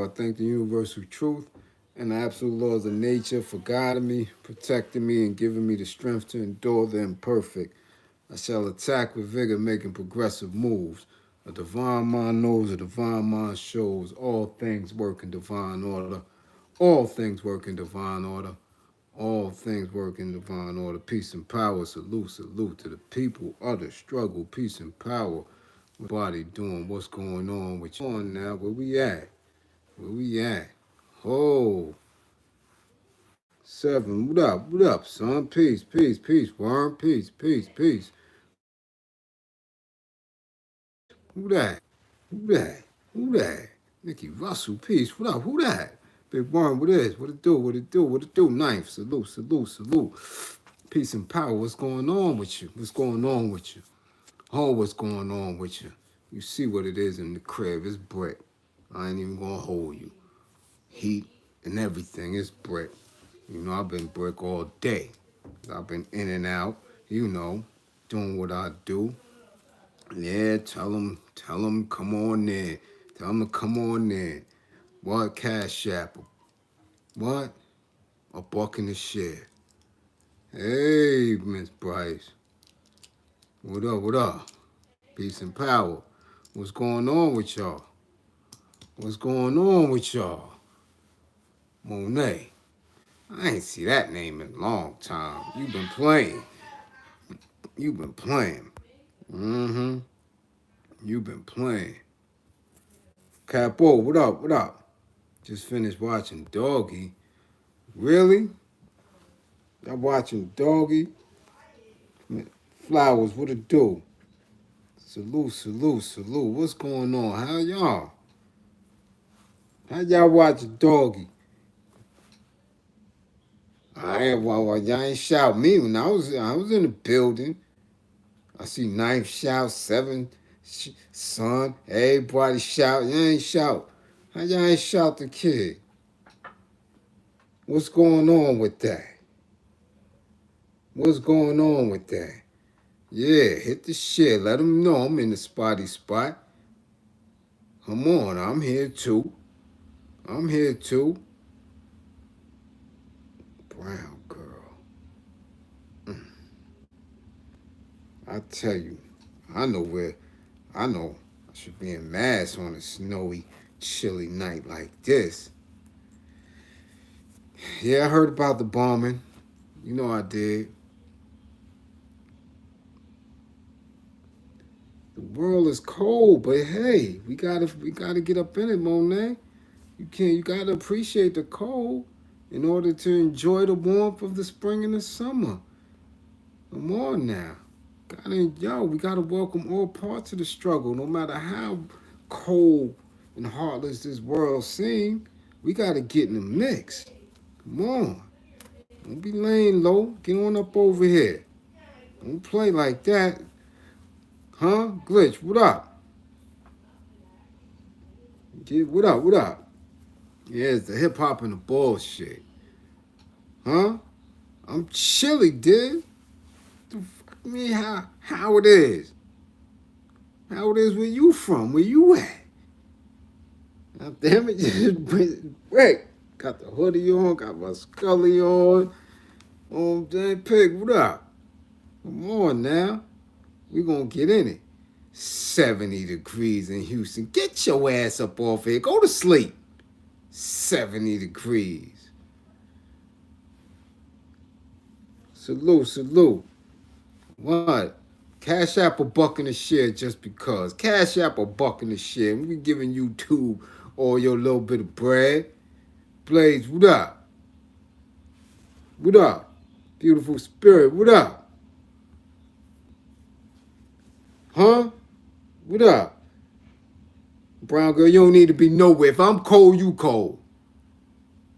I thank the universal truth and the absolute laws of nature for guiding me, protecting me, and giving me the strength to endure the imperfect. I shall attack with vigor, making progressive moves. A divine mind knows, a divine mind shows. All things work in divine order. All things work in divine order. All things work in divine order. Peace and power. Salute, salute to the people of the struggle. Peace and power. Body doing what's going on with you. On now, where we at? Where we at? Oh, seven. What up? What up, son? Peace, peace, peace. Worm, peace, peace, peace. Who that? Who that? Who that? Nicky Russell, peace. What up? Who that? Big Worm, what is? What it do? What it do? What it do? Ninth. Salute, salute, salute. Peace and power. What's going on with you? What's going on with you? Oh, what's going on with you? You see what it is in the crib. It's brick. I ain't even gonna hold you. Heat and everything. It's brick. You know, I've been brick all day. I've been in and out, you know, doing what I do. Yeah, tell them, come on in. Tell them to come on in. What? Cash App? What? A buck in the share. Hey, Miss Bryce. What up, what up? Peace and power. What's going on with y'all? What's going on with y'all? Monet. I ain't see that name in a long time. You been playing. You been playing. Mm-hmm. You been playing. Capo, what up? What up? Just finished watching Doggy. Really? Y'all watching Doggy? Flowers, what it do? Salute, salute, salute. What's going on? How y'all? How y'all watching Doggy? Y'all ain't shout me when I was in the building. I see Knife shout, Seven Son, everybody shout. You ain't shout. How y'all ain't shout the kid? What's going on with that? What's going on with that? Yeah, hit the shit. Let them know I'm in the spotty spot. Come on, I'm here too. I'm here too. Brown girl. I tell you, I know where. I know I should be in mass on a snowy, chilly night like this. Yeah, I heard about the bombing. You know I did. The world is cold, but hey, we gotta get up in it, Monet. You gotta appreciate the cold in order to enjoy the warmth of the spring and the summer. Come on now. We gotta welcome all parts of the struggle, no matter how cold and heartless this world seems. We gotta get in the mix. Come on. Don't be laying low. Get on up over here. Don't play like that. Huh? Glitch, what up? What up? What up? Yeah, it's the hip hop and the bullshit. Huh? I'm chilly, dude. The fuck me how it is? How it is where you from? Where you at? God damn it, just wait. Got the hoodie on, got my scully on. Dang pig, what up? Come on now. We gonna get in it. 70 degrees in Houston. Get your ass up off here. Go to sleep. 70 degrees. Salute, salute. What? Cash App a buck in the share just because. Cash App a buck in the share. We giving YouTube all your little bit of bread. Bliz, what up? What up? Beautiful spirit, what up? Huh? What up? Brown girl, you don't need to be nowhere. If I'm cold, you cold.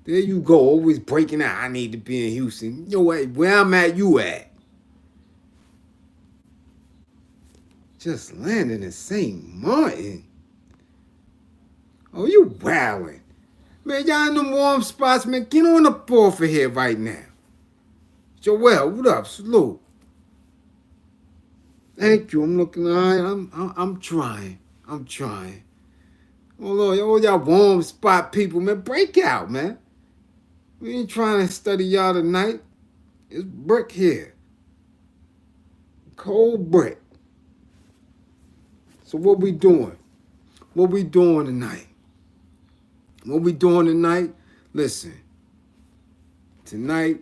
There you go, always breaking out. I need to be in Houston. You know what? Where I'm at, you at. Just landed in St. Martin. Oh, you wowing. Man, y'all in them warm spots, man. Get on up off of here right now. Joel, what up? Salute. Thank you. I'm looking all right. I'm trying. I'm trying. all y'all warm spot people, man, break out, man. We ain't trying to study y'all tonight. It's brick here. Cold brick. So what we doing? What we doing tonight? What we doing tonight? Listen, tonight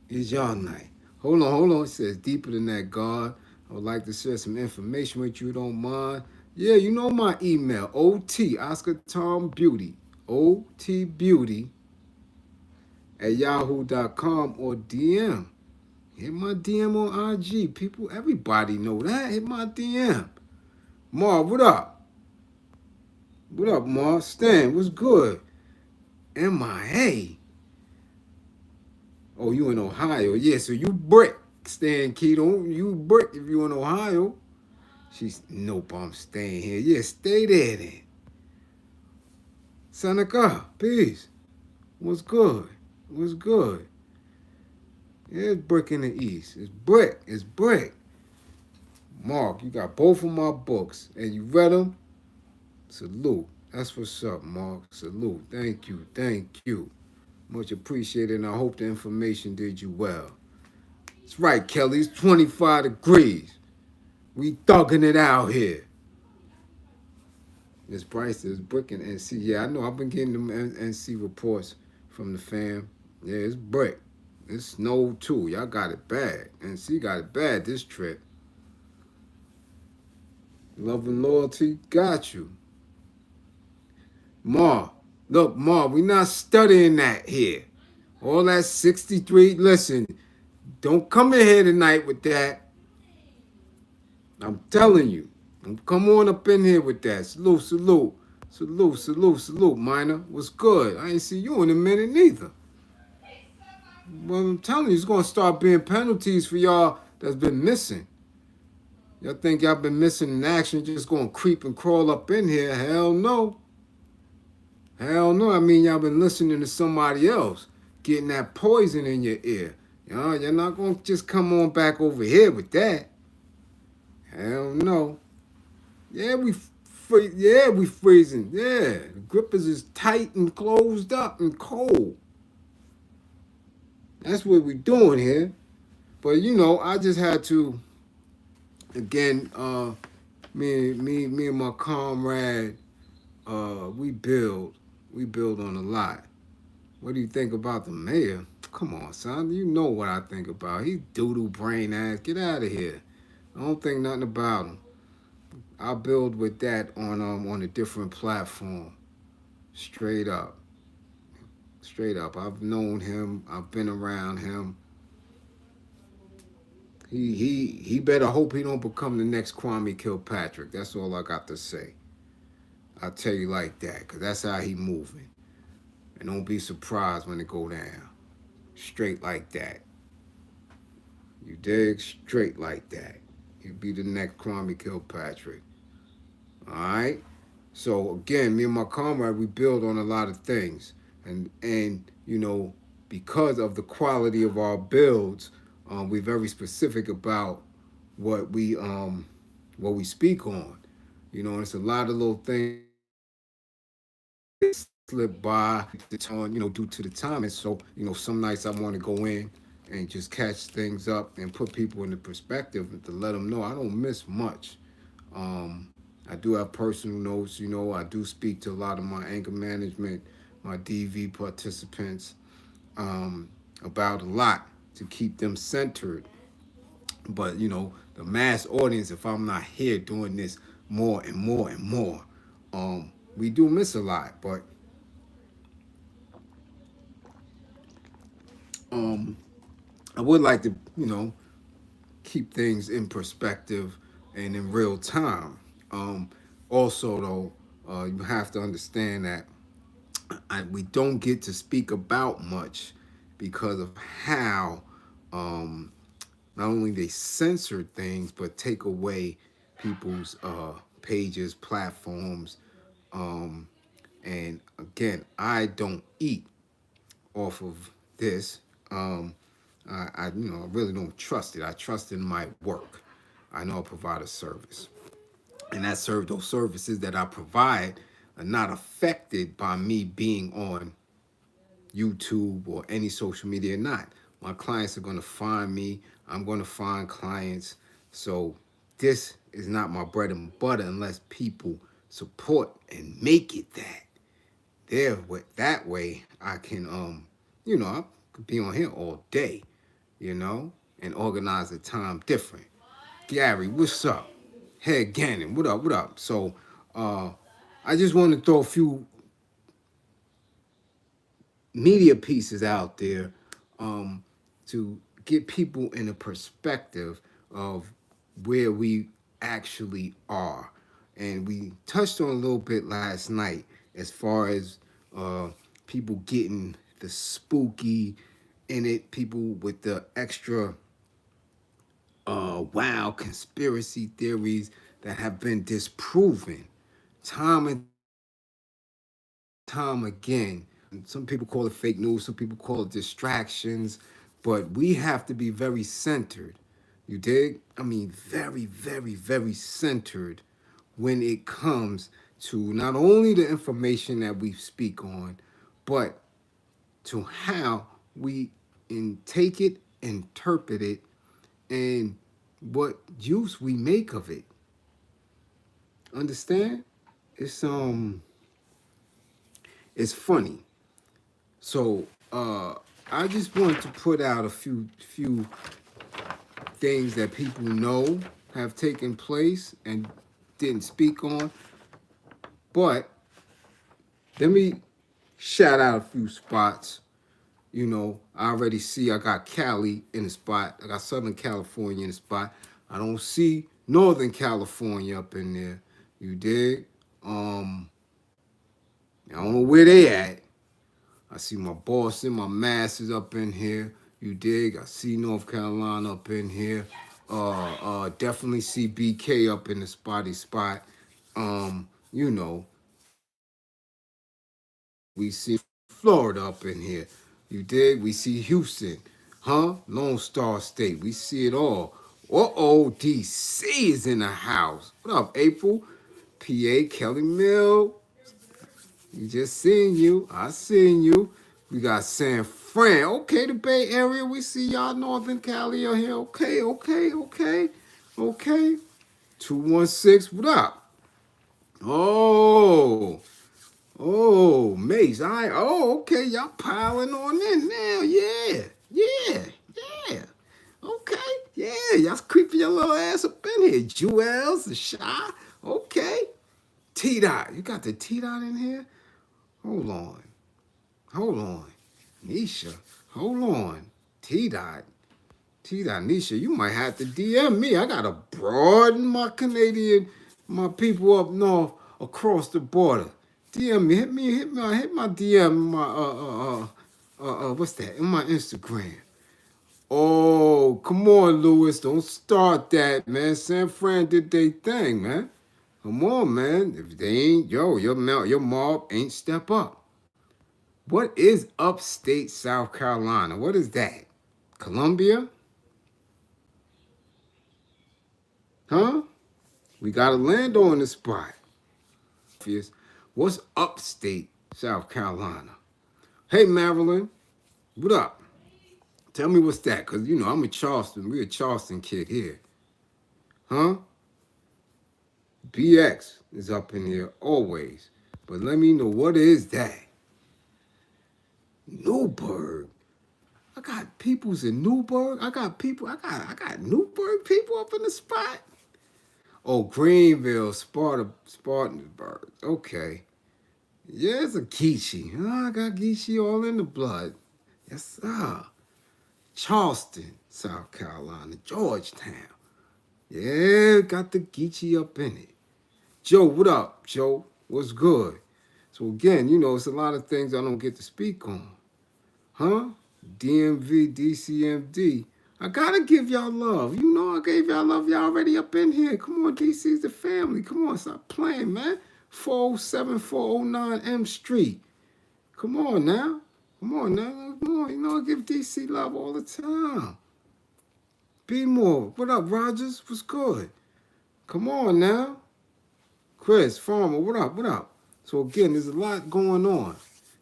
is y'all night. Hold on. It says deeper than that, God. I would like to share some information with you, don't mind. Yeah, you know my email, OT, Oscar Tom Beauty, OTBeauty at yahoo.com or DM. Hit my DM on IG. People, everybody know that. Hit my DM. Marv, what up? What up, Marv? Stan, what's good? MIA. Oh, you in Ohio. Yeah, so you brick, Stan Keto. You brick if you in Ohio. She's, nope, I'm staying here. Yeah, stay there then. Seneca, peace. What's good? What's good? Yeah, it's brick in the east. It's brick. It's brick. Mark, you got both of my books and you read them? Salute. That's what's up, Mark. Salute. Thank you. Thank you. Much appreciated, and I hope the information did you well. That's right, Kelly. It's 25 degrees. We thugging it out here. Miss Bryce is bricking NC. Yeah, I know. I've been getting them NC reports from the fam. Yeah, it's brick. It's snow too. Y'all got it bad. NC got it bad this trip. Love and loyalty got you. Ma, look, Ma, we not studying that here. All that 63. Listen, don't come in here tonight with that. I'm telling you. Don't come on up in here with that. Salute, salute. Salute, salute, salute, minor. What's good? I ain't see you in a minute neither. Well, I'm telling you, it's going to start being penalties for y'all that's been missing. Y'all think y'all been missing in action, just going to creep and crawl up in here? Hell no. Hell no. I mean, y'all been listening to somebody else, getting that poison in your ear. You're not going to just come on back over here with that. Hell no. Yeah, we freezing. Yeah, the grippers is tight and closed up and cold. That's what we doing here. But I just had to again. Me and my comrade. We build on a lot. What do you think about the mayor? Come on, son. You know what I think about. He doodle brain ass. Get out of here. I don't think nothing about him. I build with that on a different platform. Straight up. Straight up. I've known him. I've been around him. He better hope he don't become the next Kwame Kilpatrick. That's all I got to say. I'll tell you like that, because that's how he moving. And don't be surprised when it go down. Straight like that. You dig? Straight like that. He'll be the next Kwame Kilpatrick. Alright? So again, me and my comrade, we build on a lot of things. And because of the quality of our builds, we're very specific about what we speak on. It's a lot of little things slip by due to the time. And so, some nights I want to go in and just catch things up and put people in the perspective to let them know I don't miss much. I do have personal notes, I do speak to a lot of my anger management, my DV participants, about a lot to keep them centered. But, the mass audience, if I'm not here doing this more and more and more, we do miss a lot. But I would like to, keep things in perspective and in real time. Also, though, you have to understand that we don't get to speak about much because of how not only they censor things but take away people's pages, platforms. And again, I don't eat off of this. I really don't trust it. I trust in my work. I know I provide a service. and that those services that I provide are not affected by me being on YouTube or any social media or not. My clients are going to find me. I'm going to find clients. So this is not my bread and butter unless people support and make it that. There, that way I can, I could be on here all day, and organize the time different. Gary, what's up? Head Gannon, what up? What up? So, uh, I just want to throw a few media pieces out there um, to get people in a perspective of where we actually are. And we touched on a little bit last night as far as uh, people getting the spooky in it, people with the extra wild conspiracy theories that have been disproven time and time again. Some people call it fake news, some people call it distractions, but we have to be very centered. You dig? I mean, very, very, very centered when it comes to not only the information that we speak on, but to how we take it, interpret it, and what use we make of it. Understand? It's it's funny. So I just wanted to put out a few things that people know have taken place and didn't speak on. But let me shout out a few spots. I already see I got Cali in the spot. I got Southern California in the spot. I don't see Northern California up in there. You dig? I don't know where they at. I see my Boston, my Masters up in here. You dig? I see North Carolina up in here. Definitely see BK up in the spotty spot. You know, we see Florida up in here. You dig? We see Houston, huh? Lone Star State. We see it all. Uh-oh, DC is in the house. What up, April? PA, Kelly Mill. You just seen you. I seen you. We got San Fran. Okay, the Bay Area. We see y'all Northern Cali out here. Okay, okay, okay. Okay. 216. What up? Oh. Oh, Mace. Okay. Y'all piling on in now. Yeah. Yeah. Yeah. Okay. Yeah. Y'all creeping your little ass up in here. Jewels, the Shy. Okay. T Dot. You got the T Dot in here? Hold on. Hold on. Nisha, hold on. T-Dot. T-Dot, Nisha, you might have to DM me. I got to broaden my Canadian, my people up north across the border. DM me, hit my DM, what's that? In my Instagram. Oh, come on, Lewis. Don't start that, man. San Fran did their thing, man. Come on, man. If they ain't, your mob ain't step up. What is upstate South Carolina? What is that? Columbia? Huh? We got a land on the spot. What's upstate South Carolina? Hey, Maryland. What up? Tell me what's that? Because, I'm a Charleston. We're a Charleston kid here. Huh? BX is up in here always. But let me know, what is that? Newburgh. I got peoples in Newburgh. I got Newburgh people up in the spot. Oh, Greenville, Spartanburg. Okay. Yeah, it's a Geechee. I got Geechee all in the blood. Yes, sir. Charleston, South Carolina. Georgetown. Yeah, got the Geechee up in it. Joe, what up, Joe? What's good? So again, it's a lot of things I don't get to speak on. Huh? DMV, DCMD. I gotta give y'all love. I gave y'all love. Y'all already up in here. Come on, DC's the family. Come on, stop playing, man. 407, 409 M Street. Come on now. Come on now. Come on. I give DC love all the time. Be more. What up, Rogers? What's good? Come on now. Chris, Farmer, what up? What up? So again, there's a lot going on.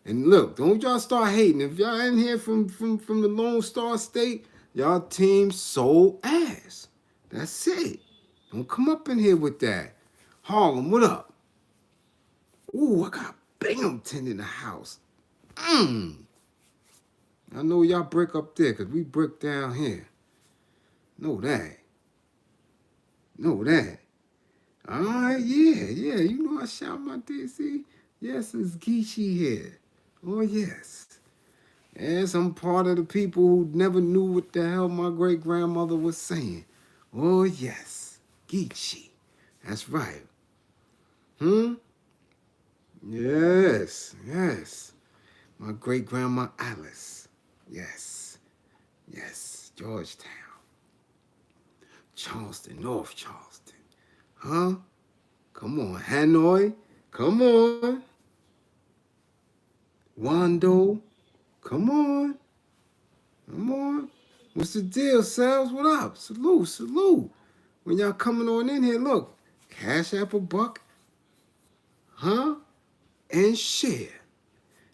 And look, don't y'all start hating. If y'all in here from the Lone Star State, y'all team soul ass. That's it. Don't come up in here with that. Harlem, what up? Ooh, I got Binghamton in the house. I know y'all brick up there, because we brick down here. Know that. Know that. All right, yeah. You know I shout my DC. Yes, it's Geechee here. Oh, yes. Yes, I'm part of the people who never knew what the hell my great-grandmother was saying. Oh, yes. Geechee. That's right. Yes. My great-grandma Alice. Yes. Georgetown. Charleston, North Charleston. Huh? Come on, Hanoi. Come on. Wando. Come on. What's the deal, Sales? What up? Salute. When y'all coming on in here, look. Cash App a buck. Huh? And share.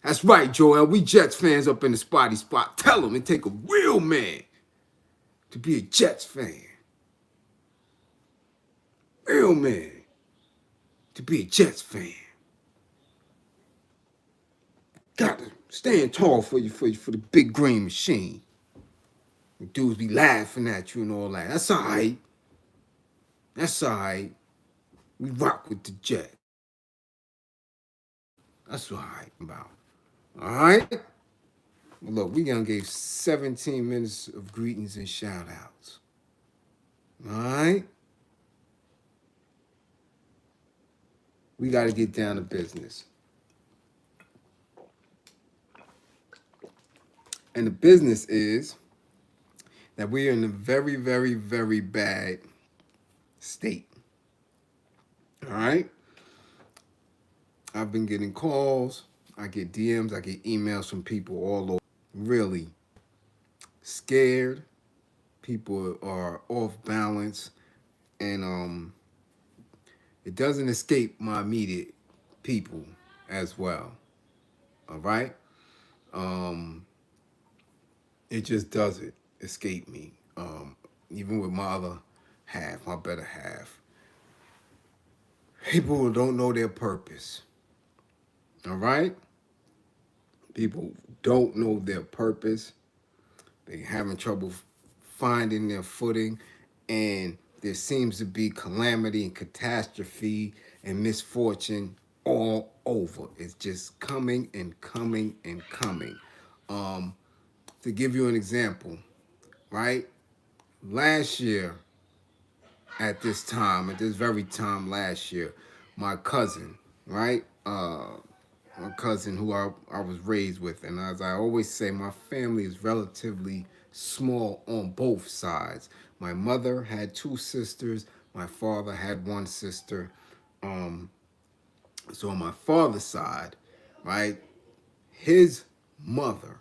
That's right, Joel. We Jets fans up in the spotty spot. Tell them it take a real man to be a Jets fan. Real man to be a Jets fan. Got to stand tall for the big green machine. The dudes be laughing at you and all that. That's all right. We rock with the Jets. That's what I'm about. All right? Well, look, we gonna give 17 minutes of greetings and shout outs. All right? We got to get down to business. And the business is that we are in a very, very, very bad state. All right? I've been getting calls, I get DMs, I get emails from people all over. Really scared. People are off balance. And it doesn't escape my immediate people as well. All right? It just doesn't escape me. Even with my other half, my better half. People who don't know their purpose. All right? People don't know their purpose. They're having trouble finding their footing. And there seems to be calamity and catastrophe and misfortune all over. It's just coming and coming and coming. To give you an example, right? Last year, at this very time last year, my cousin, right? My cousin who I was raised with, and as I always say, my family is relatively small on both sides. My mother had 2 sisters. My father had 1 sister. So on my father's side, right, his mother,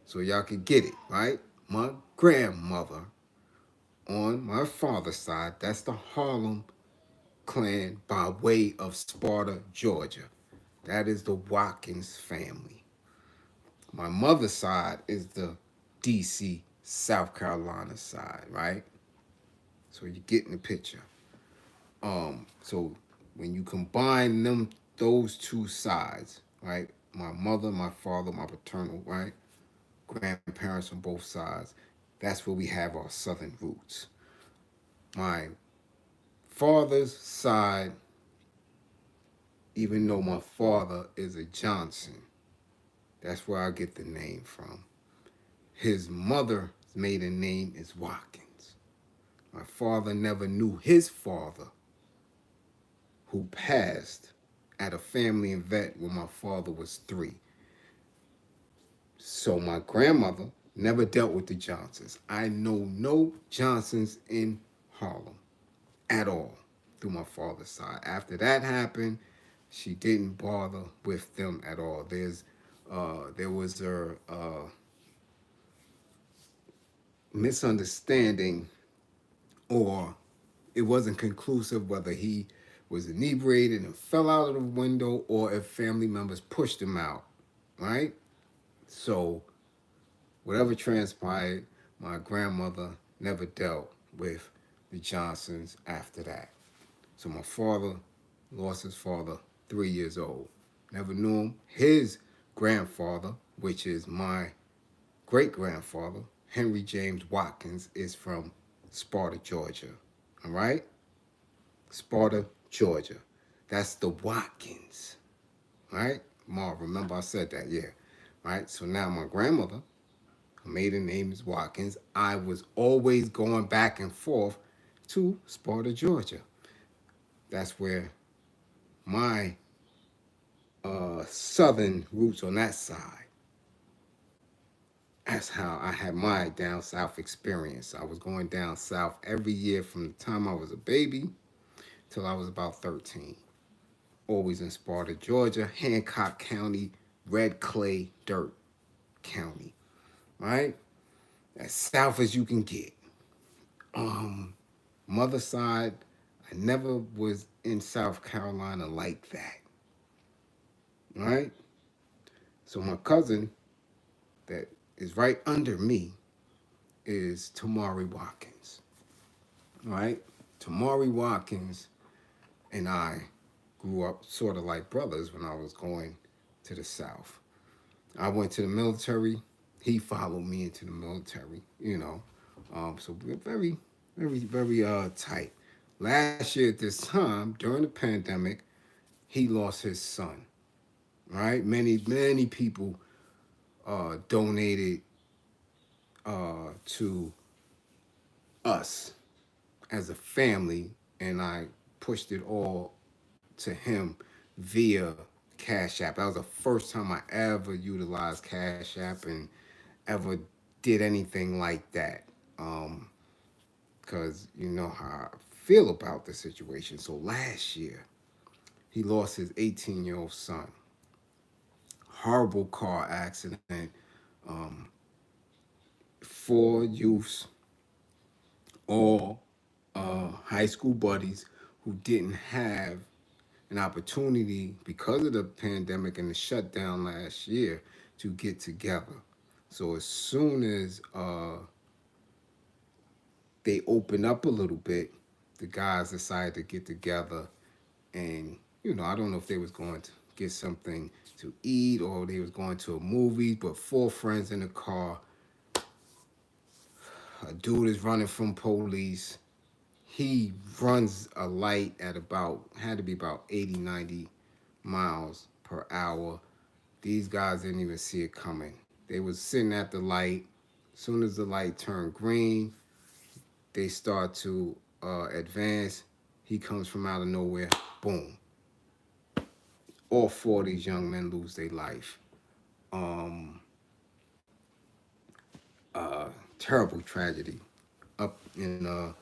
so y'all can get it, right? My grandmother on my father's side, that's the Harlem clan by way of Sparta, Georgia. That is the Watkins family. My mother's side is the DC, South Carolina side, right? So you're getting the picture. So when you combine those 2 sides, right? My mother, my father, my paternal, right? Grandparents on both sides. That's where we have our southern roots. My father's side, even though my father is a Johnson, that's where I get the name from. His mother's maiden name is Watkins. My father never knew his father, who passed at a family event when my father was 3. So my grandmother never dealt with the Johnsons. I know no Johnsons in Harlem at all through my father's side. After that happened, she didn't bother with them at all. There was a misunderstanding, or it wasn't conclusive whether he was inebriated and fell out of the window, or if family members pushed him out, right? So, whatever transpired, my grandmother never dealt with the Johnsons after that. So, my father lost his father 3 years old. Never knew him. His grandfather, which is my great grandfather, Henry James Watkins, is from Sparta, Georgia. All right? Sparta, Georgia. That's the Watkins. Right? Marv, remember I said that, yeah. Right? So now my grandmother, her maiden name is Watkins. I was always going back and forth to Sparta, Georgia. That's where my southern roots on that side. That's how I had my down south experience. I was going down south every year from the time I was a baby till I was about 13. Always in Sparta, Georgia, Hancock County, Red Clay Dirt County, right? As south as you can get. Mother side, I never was in South Carolina like that, right? So my cousin that is right under me is Tamari Watkins, right? Tamari Watkins and I grew up sort of like brothers when I was going to the South. I went to the military. He followed me into the military, you know. So we're very tight. Last year at this time, during the pandemic, he lost his son, right? Many people donated to us as a family, and I pushed it all to him via Cash App. That was the first time I ever utilized Cash App and ever did anything like that. Because you know how I feel about the situation. So last year, he lost his 18-year-old son. Horrible car accident. Um, 4 youths, all high school buddies who didn't have an opportunity because of the pandemic and the shutdown last year to get together. So as soon as they opened up a little bit, the guys decided to get together, and I don't know if they was going to get something to eat or they was going to a movie, but 4 friends in the car. A dude is running from police. He runs a light at had to be about 80, 90 miles per hour. These guys didn't even see it coming. They was sitting at the light. As soon as the light turned green, they start to advance. He comes from out of nowhere. Boom. All 4 of these young men lose their life. Um, Terrible tragedy up in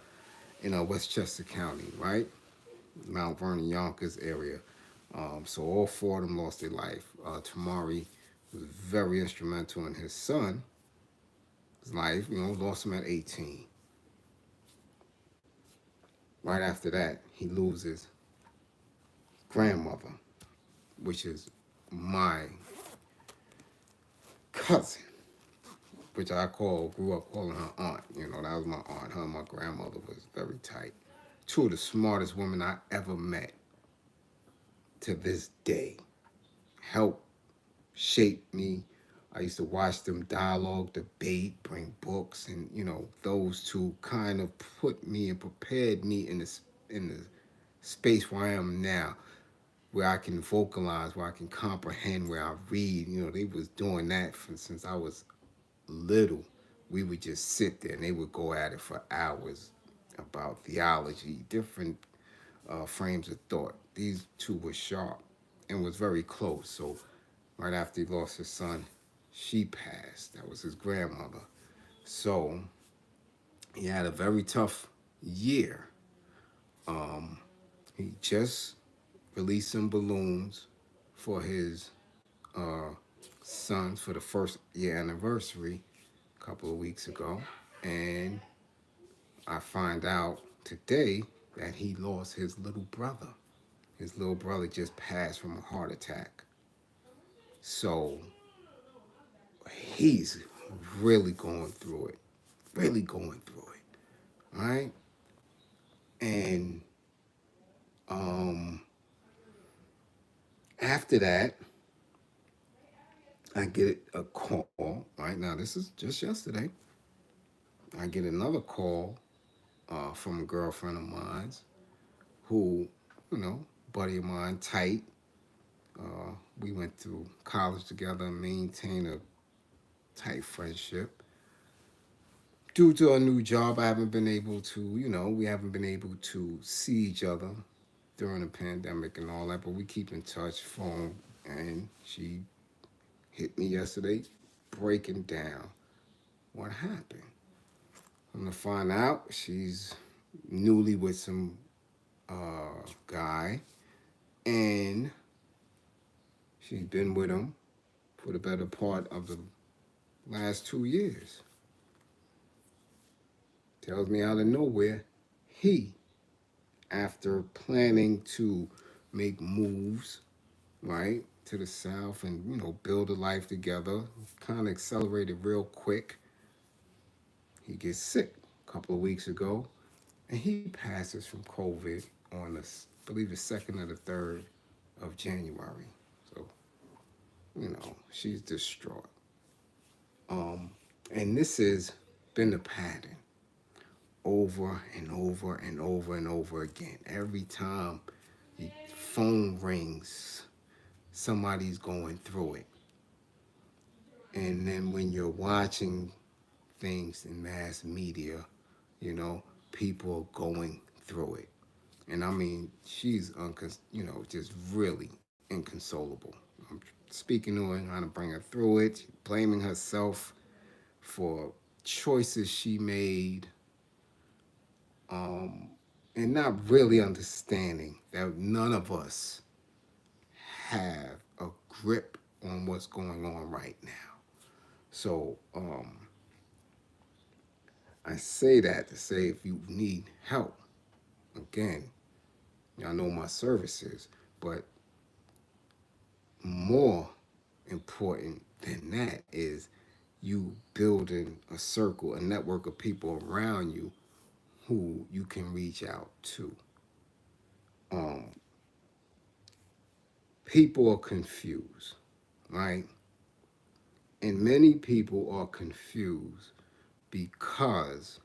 Westchester County, right? Mount Vernon, Yonkers area. So all 4 of them lost their life. Tamari was very instrumental in his son's life. Lost him at 18. Right after that, he loses grandmother, which is my cousin, which grew up calling her aunt. That was my aunt. Her and my grandmother was very tight. 2 of the smartest women I ever met to this day. Helped shape me. I used to watch them dialogue, debate, bring books, and those 2 kind of put me and prepared me in the space where I am now, where I can vocalize, where I can comprehend, where I read. They was doing that since I was little. We would just sit there and they would go at it for hours about theology, different frames of thought. These 2 were sharp and was very close. So right after he lost his son, she passed. That was his grandmother. So he had a very tough year. He just released some balloons for his sons for the first year anniversary a couple of weeks ago. And I find out today that he lost his little brother. His little brother just passed from a heart attack. So he's really going through it. Really going through it. Right? And after that, I get a call. Right now, this is just yesterday. I get another call from a girlfriend of mine who, buddy of mine, tight. We went through college together and maintained a tight friendship. Due to a new job, I haven't been able to, we haven't been able to see each other during the pandemic and all that, but we keep in touch, phone, and she hit me yesterday breaking down what happened. I'm gonna find out she's newly with some guy, and she's been with him for the better part of the last 2 years. Tells me out of nowhere, he, after planning to make moves, right, to the South and, build a life together, kind of accelerated real quick. He gets sick a couple of weeks ago, and he passes from COVID on the, I believe, the 2nd or the 3rd of January. So, she's distraught. And this has been the pattern over and over and over and over again. Every time the phone rings, somebody's going through it. And then when you're watching things in mass media, people are going through it. And I mean, she's, just really inconsolable. I'm speaking to her, trying to bring her through it, blaming herself for choices she made, and not really understanding that none of us have a grip on what's going on right now. So I say that to say if you need help, again, y'all know my services, but more important than that is you building a circle, a network of people around you who you can reach out to. Um, People are confused, right? And many people are confused because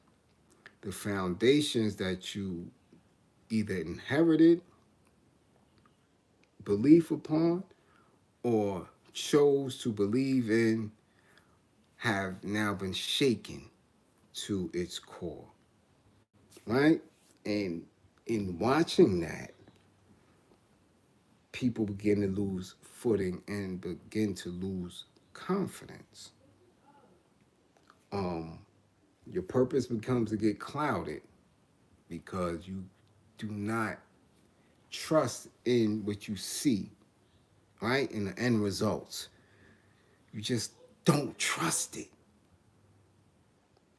the foundations that you either inherited, belief upon, or chose to believe in have now been shaken to its core, right? And in watching that, people begin to lose footing and begin to lose confidence. Your purpose becomes to get clouded because you do not trust in what you see, right? In the end results. You just don't trust it.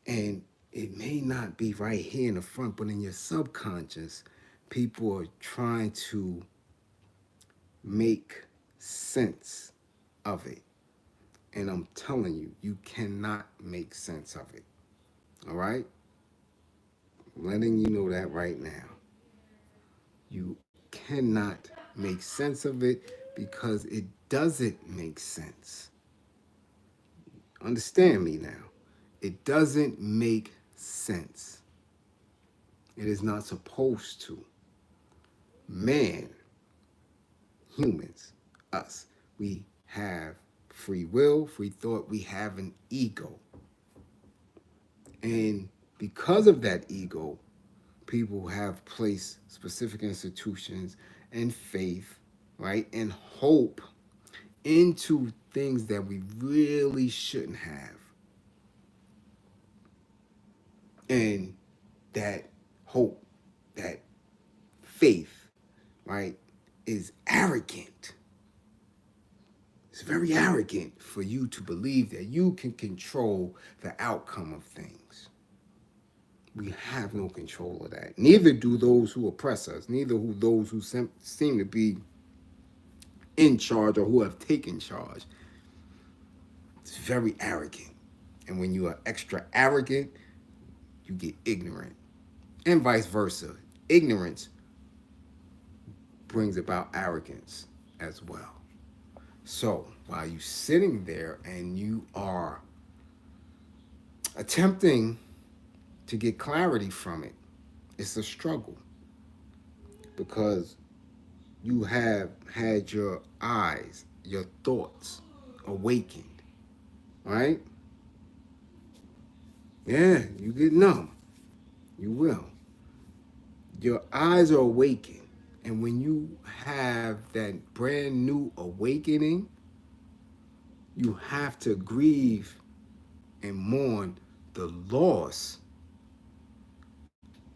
And it may not be right here in the front, but in your subconscious, people are trying to make sense of it. And I'm telling you, you cannot make sense of it. All right? I'm letting you know that right now. You cannot make sense of it because it doesn't make sense. Understand me now. It doesn't make sense. It is not supposed to. Man, humans, us, we have free will, free thought, we have an ego. And because of that ego, people have placed specific institutions and faith, right, and hope into things that we really shouldn't have. And that hope, that faith, right, is arrogant. It's very arrogant for you to believe that you can control the outcome of things. We have no control of that. Neither do those who oppress us. Neither do those who seem to be in charge or who have taken charge. It's very arrogant. And when you are extra arrogant, you get ignorant. And vice versa. Ignorance brings about arrogance as well. So while you're sitting there and you are attempting to get clarity from it, it's a struggle because you have had your eyes, your thoughts awakened, right? Yeah, you get numb. You will. Your eyes are awakened. And when you have that brand new awakening, you have to grieve and mourn the loss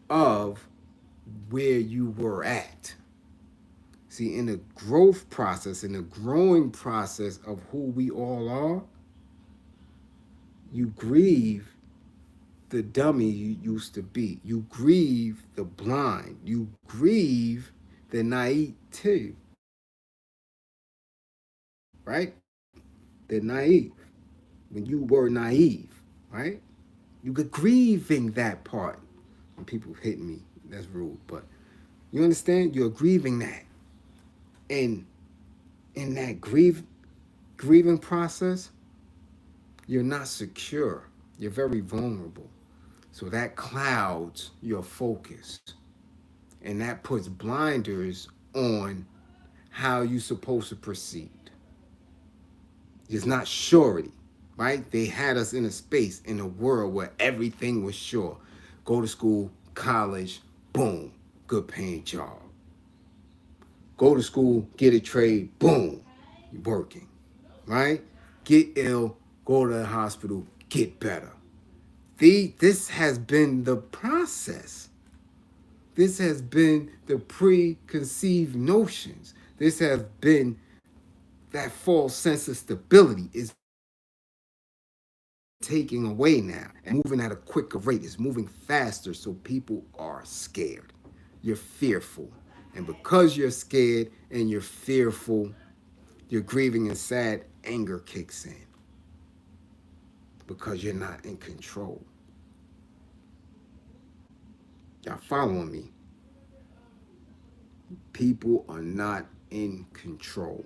of where you were at. See, in the growth process, in the growing process of who we all are, you grieve the dummy you used to be. You grieve the blind. You grieve the naive too, right? The naive. When you were naive, right? You get grieving that part. When people hit me, that's rude, but you understand? You're grieving that. And in that grieving process, you're not secure. You're very vulnerable. So that clouds your focus. And that puts blinders on how you're supposed to proceed. It's not surety, right? They had us in a space, in a world where everything was sure. Go to school, college, boom, good paying job. Go to school, get a trade, boom, you're working, right? Get ill, go to the hospital, get better. This has been the process. This has been the preconceived notions. This has been that false sense of stability is taking away now and moving at a quicker rate. It's moving faster, so people are scared. You're fearful. And because you're scared and you're fearful, you're grieving and sad, anger kicks in because you're not in control. Y'all following me? People are not in control.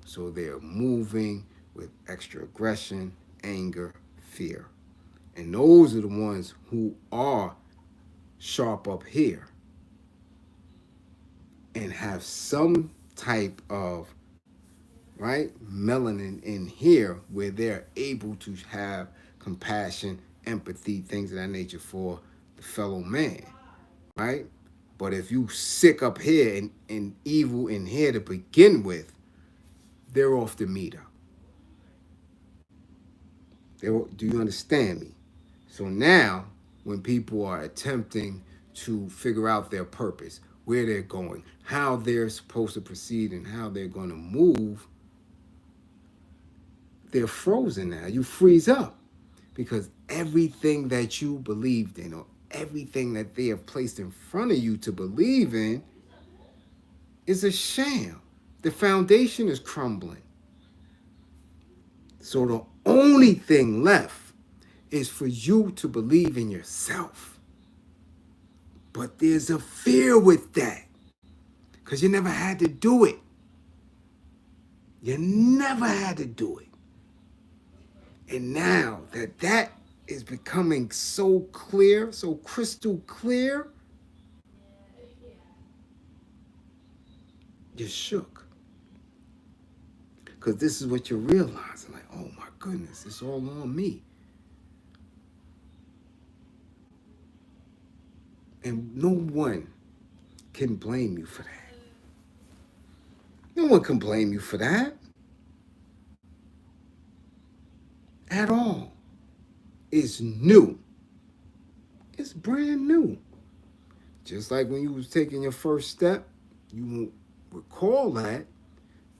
So they're moving with extra aggression, anger, fear. And those are the ones who are sharp up here and have some type of, right, melanin in here where they're able to have compassion, empathy, things of that nature for the fellow man, right? But if you sick up here and evil in here to begin with, they're off the meter. Do you understand me? So now, when people are attempting to figure out their purpose, where they're going, how they're supposed to proceed, and how they're going to move, they're frozen now. You freeze up because everything that you believed in or everything that they have placed in front of you to believe in is a sham. The foundation is crumbling. So the only thing left is for you to believe in yourself. But there's a fear with that because you never had to do it. You never had to do it. And now that is becoming so clear, so crystal clear, you're shook. Because this is what you're realizing. Like, oh my goodness, it's all on me. And no one can blame you for that. No one can blame you for that. At all. It's new. It's brand new. Just like when you was taking your first step, you won't recall that,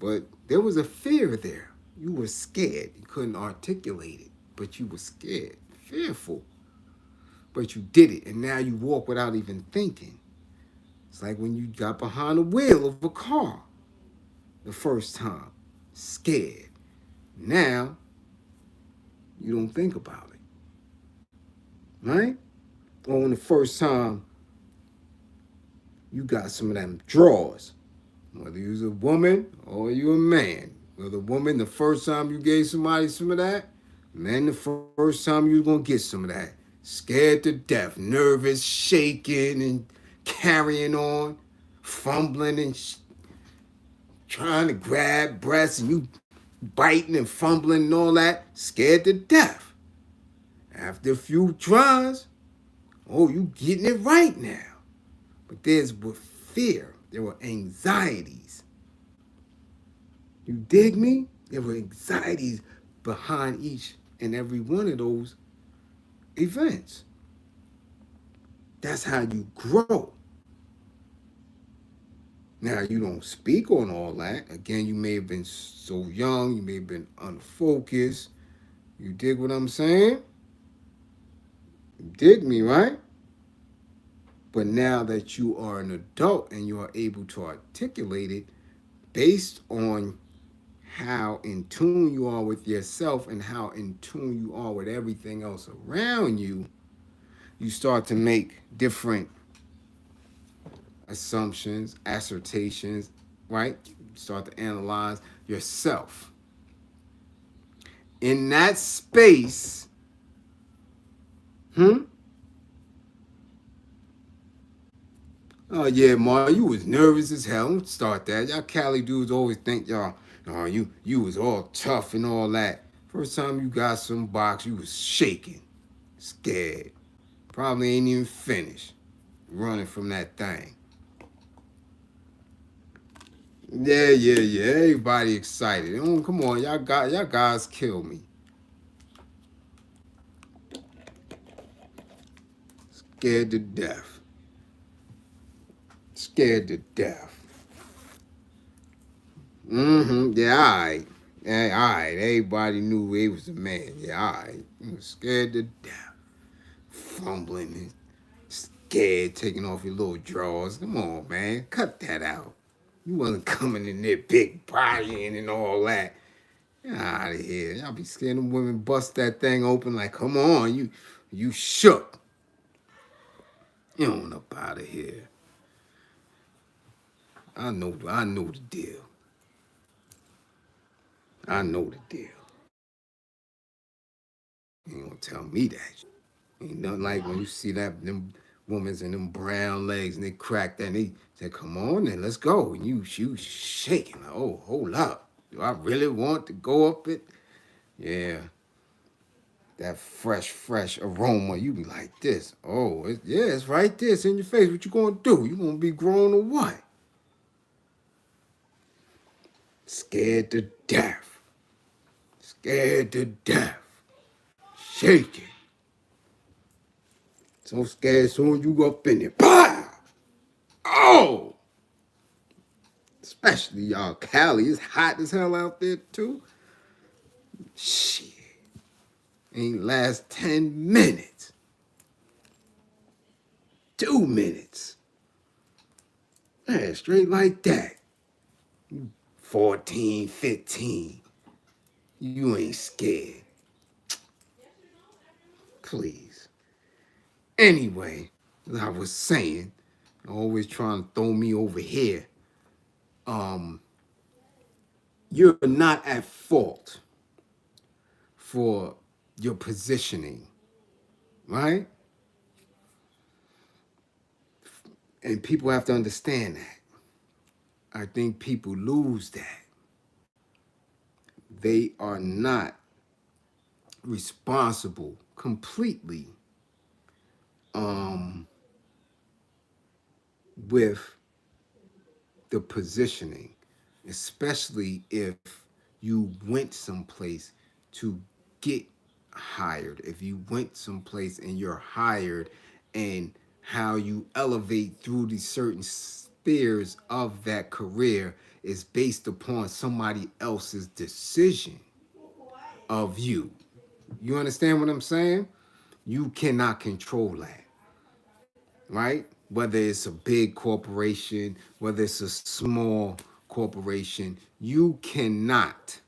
but there was a fear there. You were scared. You couldn't articulate it, but you were scared, fearful. but you did it, and now you walk without even thinking. It's like when you got behind the wheel of a car the first time, scared. Now you don't think about it, right? Or when the first time you got some of them drawers, whether you're a woman or you a man. Whether a woman, the first time you gave somebody some of that, man, the first time you was gonna get some of that. Scared to death, nervous, shaking, and carrying on, fumbling and trying to grab breasts, and you biting and fumbling and all that, scared to death. After a few tries, oh, you getting it right now. But there's with fear, there were anxieties. You dig me? There were anxieties behind each and every one of those events. That's how you grow. Now, you don't speak on all that. Again, you may have been so young, you may have been unfocused. You dig what I'm saying? You dig me, right? But now that you are an adult and you are able to articulate it based on how in tune you are with yourself and how in tune you are with everything else around you, you start to make different assumptions, assertions, right? You start to analyze yourself. In that space, oh yeah, Ma, you was nervous as hell. Don't start that. Y'all Cali dudes always think y'all, oh, you was all tough and all that. First time you got some box, you was shaking, scared. Probably ain't even finished running from that thing. Yeah. Everybody excited. Oh, come on, y'all guys kill me. Scared to death. Scared to death. Yeah, all right. Yeah, all right. Everybody knew he was the man. Yeah, all right. You was scared to death. Fumbling and scared, taking off your little drawers. Come on, man. Cut that out. You wasn't coming in there big bodying and all that. Get out of here. Y'all be scared them women bust that thing open like, come on, you shook. You don't up out of here. I know the deal. I know the deal. You ain't gonna tell me that. Ain't nothing like when you see that them women's in them brown legs and they crack that and they say, come on then, let's go. And you shaking. Like, oh, hold up. Do I really want to go up it? Yeah. That fresh aroma. You be like this. Oh, it's right there. It's in your face. What you gonna do? You gonna be grown or what? Scared to death. Scared to death. Shaking. So scared soon you go up in there. Pow! Oh! Especially y'all Cali. It's hot as hell out there too. Shit. Ain't last 10 minutes. 2 minutes. Man, straight like that. 14, 15. You ain't scared. Please. Anyway, as I was saying, always trying to throw me over here. You're not at fault for your positioning, right? And people have to understand that. I think people lose that. They are not responsible completely with the positioning, especially if you went someplace to get hired. If you went someplace and you're hired, and how you elevate through these certain spheres of that career is based upon somebody else's decision of you. You understand what I'm saying? You cannot control that, right? Whether it's a big corporation, whether it's a small corporation, you cannot,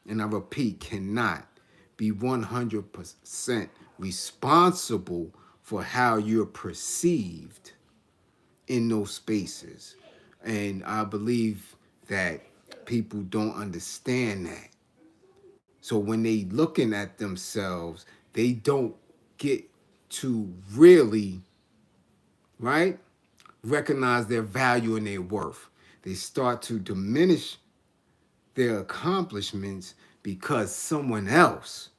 and I repeat, cannot be 100% responsible for how you're perceived in those spaces. And I believe that people don't understand that. So when they looking at themselves, they don't get to really, right, recognize their value and their worth. They start to diminish their accomplishments because someone else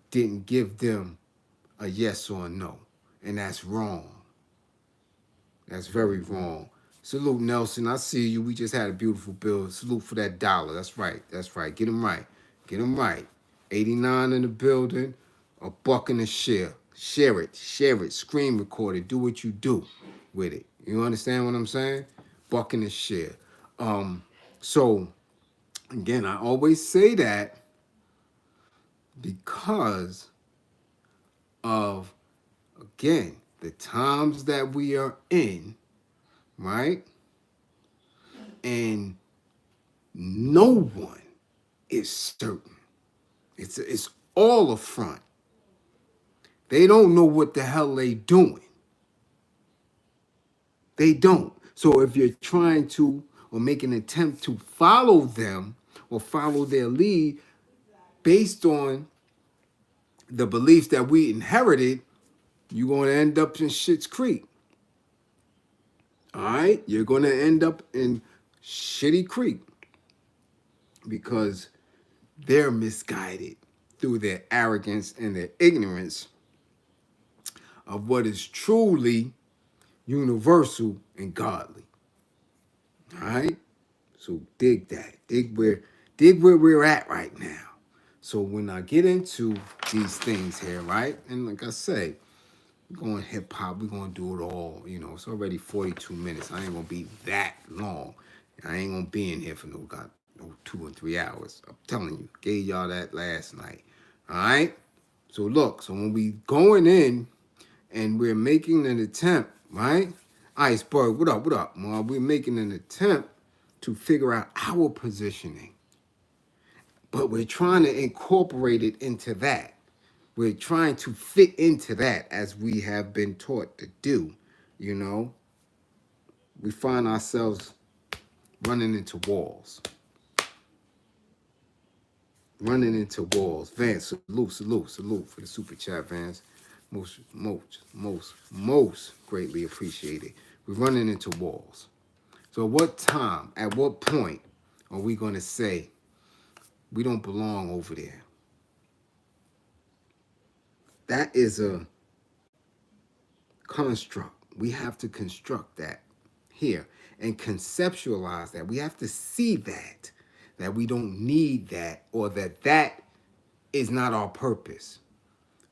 didn't give them a yes or a no. And that's wrong. That's very wrong. Salute, Nelson. I see you. We just had a beautiful bill. Salute for that dollar. That's right. That's right. Get him right. Get him right. 89 in the building. A buck in the share. Share it. Share it. Screen record it. Do what you do with it. You understand what I'm saying? Buck in the share. So, again, I always say that because of, again, the times that we are in, right? And no one is certain. It's all a front. They don't know what the hell they doing. They don't. So if you're trying to or make an attempt to follow them or follow their lead based on the beliefs that we inherited, you're going to end up in Schitt's Creek. All right? You're going to end up in Shitty Creek because they're misguided through their arrogance and their ignorance of what is truly universal and godly. All right? So dig that. Dig where we're at right now. So when I get into these things here, right? And like I say, we're going hip hop, we're gonna do it all. You know, it's already 42 minutes. I ain't gonna be that long. I ain't gonna be in here for no 2 or 3 hours. I'm telling you, gave y'all that last night. All right? So look, so when we going in and we're making an attempt, right? Iceberg, what up, what up? Well, we're making an attempt to figure out our positioning. But we're trying to incorporate it into that. We're trying to fit into that as we have been taught to do, you know. We find ourselves running into walls. Running into walls. Vance, salute for the super chat, Vance. Most greatly appreciated. We're running into walls. So what time, at what point are we going to say we don't belong over there? That is a construct. We have to construct that here and conceptualize that. We have to see that we don't need that, or that is not our purpose.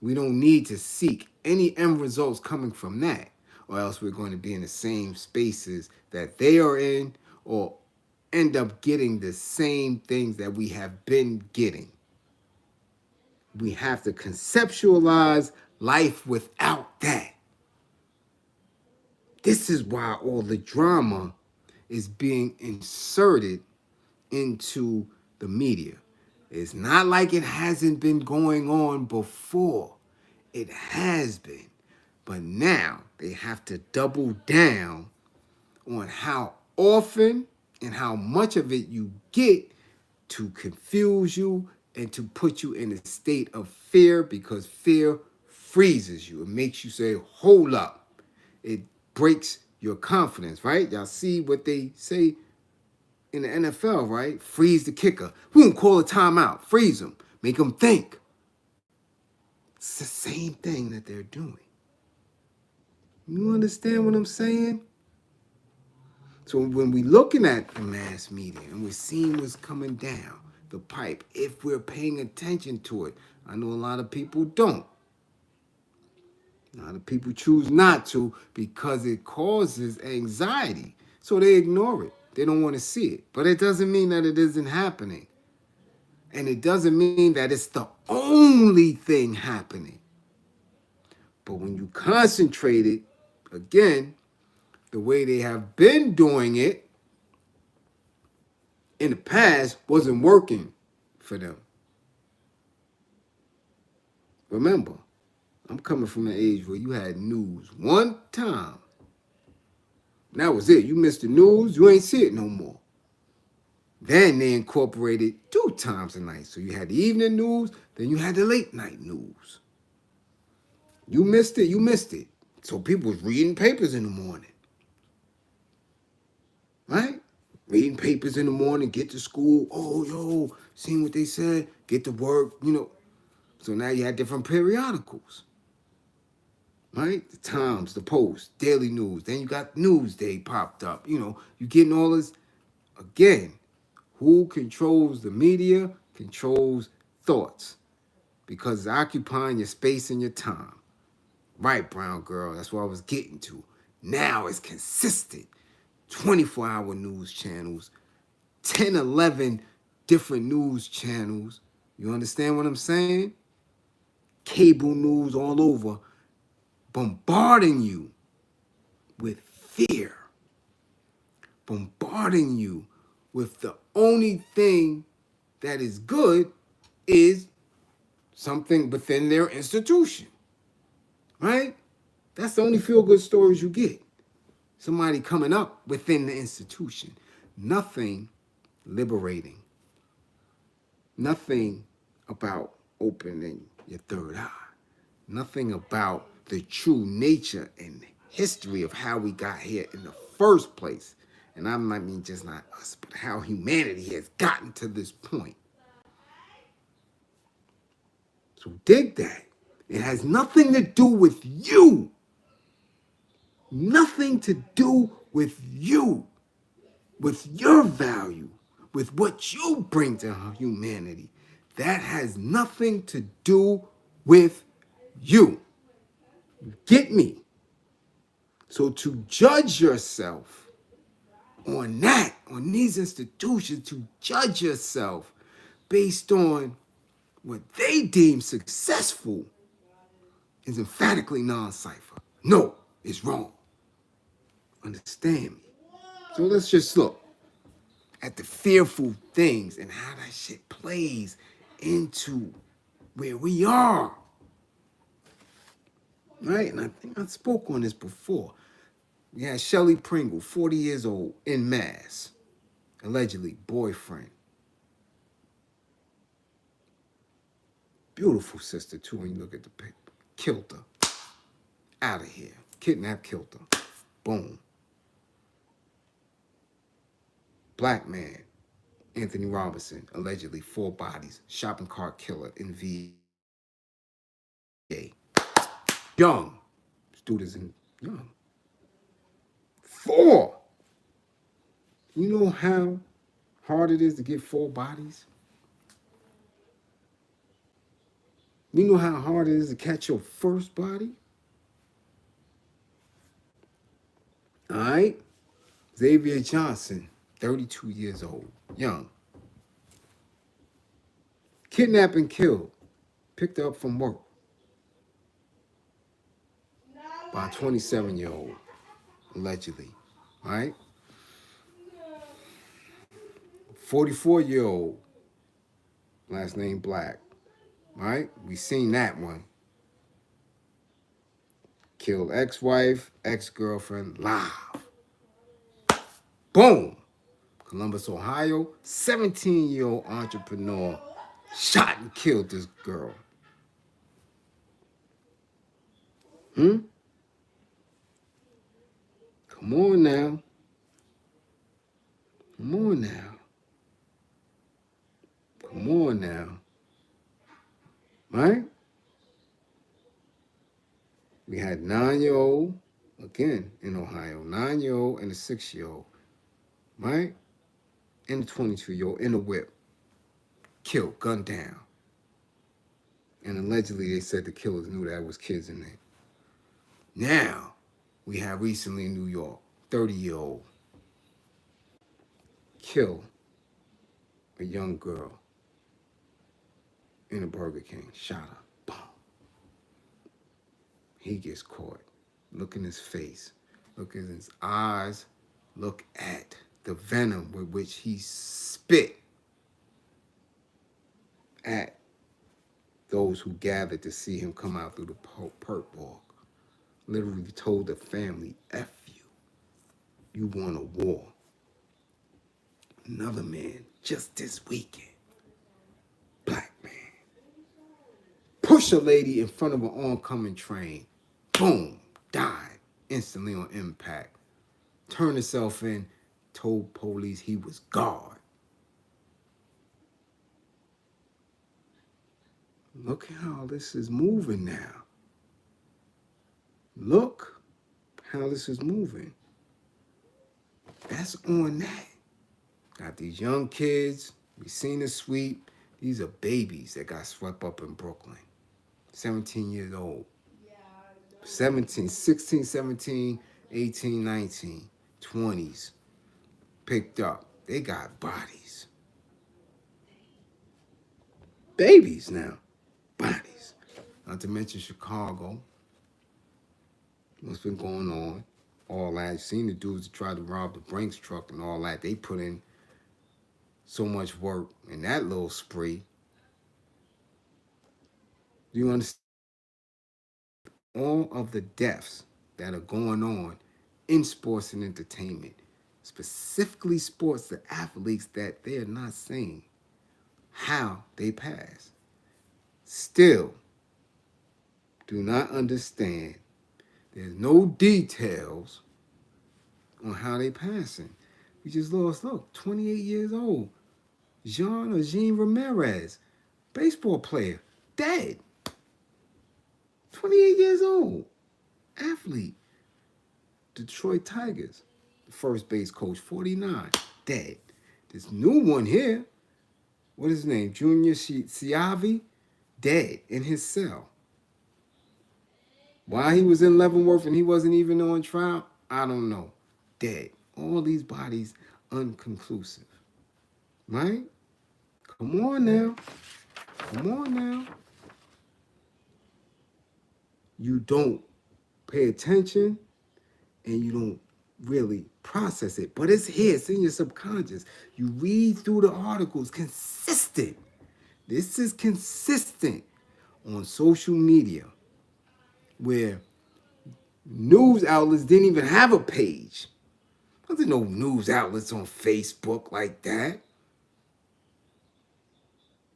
We don't need to seek any end results coming from that, or else we're going to be in the same spaces that they are in, or end up getting the same things that we have been getting. We have to conceptualize life without that. This is why all the drama is being inserted into the media. It's not like it hasn't been going on before. It has been. But now they have to double down on how often and how much of it you get to confuse you and to put you in a state of fear, because fear freezes you. It makes you say, hold up. It breaks your confidence, right? Y'all see what they say in the NFL, right? Freeze the kicker. We won't call a timeout. Freeze them. Make them think. It's the same thing that they're doing. You understand what I'm saying? So when we're looking at the mass media and we're seeing what's coming down the pipe, if we're paying attention to it, I know a lot of people don't. A lot of people choose not to because it causes anxiety. So they ignore it. They don't want to see it. But it doesn't mean that it isn't happening. And it doesn't mean that it's the only thing happening. But when you concentrate it, again, the way they have been doing it in the past wasn't working for them. Remember, I'm coming from an age where you had news one time. And that was it. You missed the news, you ain't see it no more. Then they incorporated 2 times a night. So you had the evening news, then you had the late night news. You missed it, you missed it. So people was reading papers in the morning. Right? Reading papers in the morning, get to school. Oh, yo, seeing what they said, get to work, you know. So now you had different periodicals. Right? The Times, the Post, Daily News. Then you got Newsday popped up. You know, you getting all this. Again, who controls the media controls thoughts because it's occupying your space and your time. Right, brown girl, that's what I was getting to. Now it's consistent. 24-hour news channels, 10, 11 different news channels. You understand what I'm saying? Cable news all over, bombarding you with fear, bombarding you with the only thing that is good is something within their institution, right? That's the only feel-good stories you get. Somebody coming up within the institution. Nothing liberating. Nothing about opening your third eye. Nothing about the true nature and history of how we got here in the first place. And I mean just not us, but how humanity has gotten to this point. So dig that. It has nothing to do with you. Nothing to do with you, with your value, with what you bring to humanity. That has nothing to do with you. Get me? So to judge yourself on that, on these institutions, to judge yourself based on what they deem successful is emphatically non-cipher. No, it's wrong. Understand me? So let's just look at the fearful things and how that shit plays into where we are. Right? And I think I spoke on this before. We had Shelly Pringle, 40 years old, in Mass. Allegedly, boyfriend. Beautiful sister, too, when you look at the picture. Killed her. Out of here. Kidnapped, killed her. Boom. Black man, Anthony Robinson, allegedly 4 bodies. Shopping cart killer in VA. Young. Students in young. 4. You know how hard it is to get 4 bodies? You know how hard it is to catch your first body? All right? Xavier Johnson, 32 years old, young. Kidnapped and killed, picked up from work by a 27-year-old, allegedly. All right? 44-year-old, last name Black. All right? We seen that one. Killed ex-wife, ex-girlfriend, live. Boom. Columbus, Ohio, 17-year-old entrepreneur shot and killed this girl. Come on now. Come on now. Come on now. Right? We had 9-year-old, again, in Ohio, 9-year-old and a 6-year-old. Right? And a 22-year-old in a whip. Killed, gunned down. And allegedly they said the killers knew that was kids in there. Now, we have recently in New York, 30-year-old kill a young girl in a Burger King. Shot her. Boom. He gets caught. Look in his face. Look in his eyes. Look at the venom with which he spit at those who gathered to see him come out through the perp walk. Literally told the family, F you. You want a war. Another man just this weekend. Black man. Push a lady in front of an oncoming train. Boom. Died instantly on impact. Turned himself in. Told police he was God. Look how this is moving now. Look how this is moving. That's on that. Got these young kids. We seen the sweep. These are babies that got swept up in Brooklyn. 17 years old. 17, 16, 17, 18, 19, 20s. Picked up. They got bodies. Babies now. Bodies. Not to mention Chicago. What's been going on. All that. You've seen the dudes that tried to rob the Brinks truck and all that. They put in so much work in that little spree. Do you understand? All of the deaths that are going on in sports and entertainment, specifically sports, the athletes that they are not saying how they pass, still do not understand. There's no details on how they passing. We just lost, look, 28 years old. Jean Ramirez, baseball player, dead. 28 years old. Athlete. Detroit Tigers. First base coach, 49. Dead. This new one here, what is his name? Junior Ciavi, dead in his cell. Why he was in Leavenworth and he wasn't even on trial, I don't know. Dead. All these bodies unconclusive. Right? Come on now. Come on now. You don't pay attention and you don't really process it. But it's here. It's in your subconscious. You read through the articles. Consistent. This is consistent on social media where news outlets didn't even have a page. There's no news outlets on Facebook like that.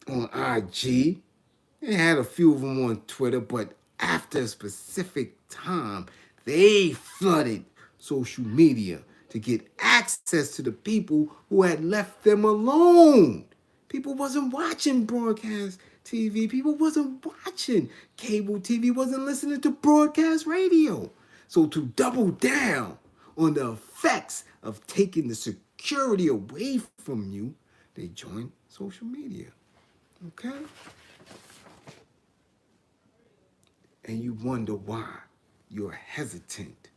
On IG. They had a few of them on Twitter, but after a specific time, they flooded social media to get access to the people who had left them alone. People wasn't watching broadcast TV. People wasn't watching cable TV, wasn't listening to broadcast radio. So to double down on the effects of taking the security away from you, they joined social media. Okay? And you wonder why you're hesitant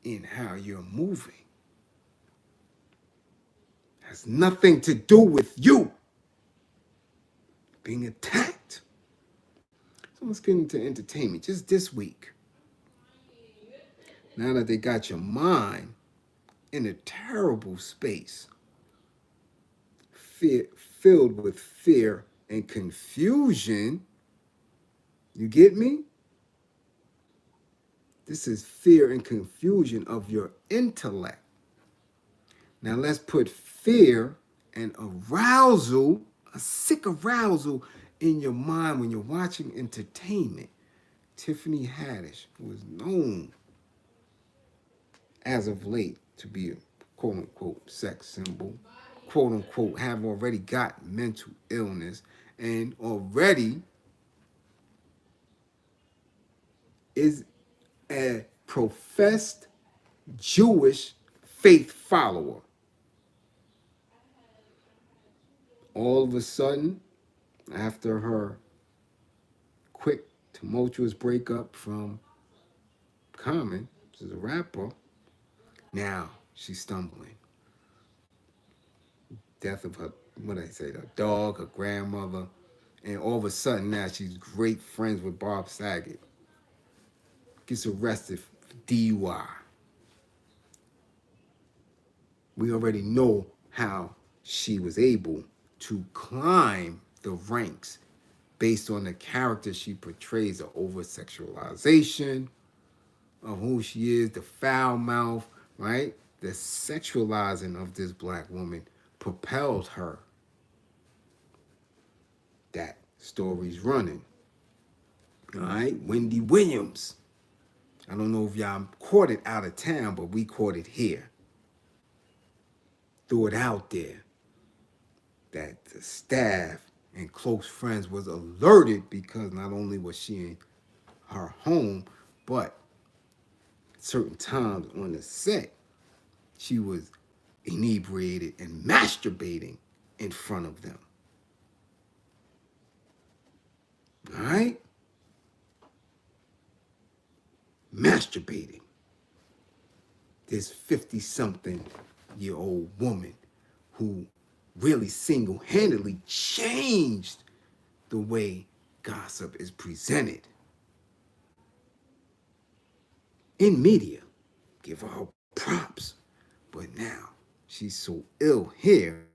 in how you're moving. Has nothing to do with you being attacked. So let's get into entertainment just this week. Now that they got your mind in a terrible space, filled with fear and confusion, you get me? This is fear and confusion of your intellect. Now let's put fear and arousal, a sick arousal in your mind when you're watching entertainment. Tiffany Haddish, who is known as of late to be a quote-unquote sex symbol, quote-unquote have already got mental illness and already is a professed Jewish faith follower. All of a sudden, after her quick, tumultuous breakup from Common, which is a rapper, now she's stumbling. Death of her, what did I say, her dog, her grandmother, and all of a sudden now she's great friends with Bob Saget. gets arrested for DUI. We already know how she was able to climb the ranks based on the character she portrays, the over-sexualization of who she is, the foul mouth, right? The sexualizing of this black woman propelled her. That story's running. All right, Wendy Williams. I don't know if y'all caught it out of town, but we caught it here. Threw it out there that the staff and close friends was alerted because not only was she in her home, but certain times on the set, she was inebriated and masturbating in front of them. All right? Masturbating. This 50-something-year-old woman who really single-handedly changed the way gossip is presented in media. Give her props. But now she's so ill here,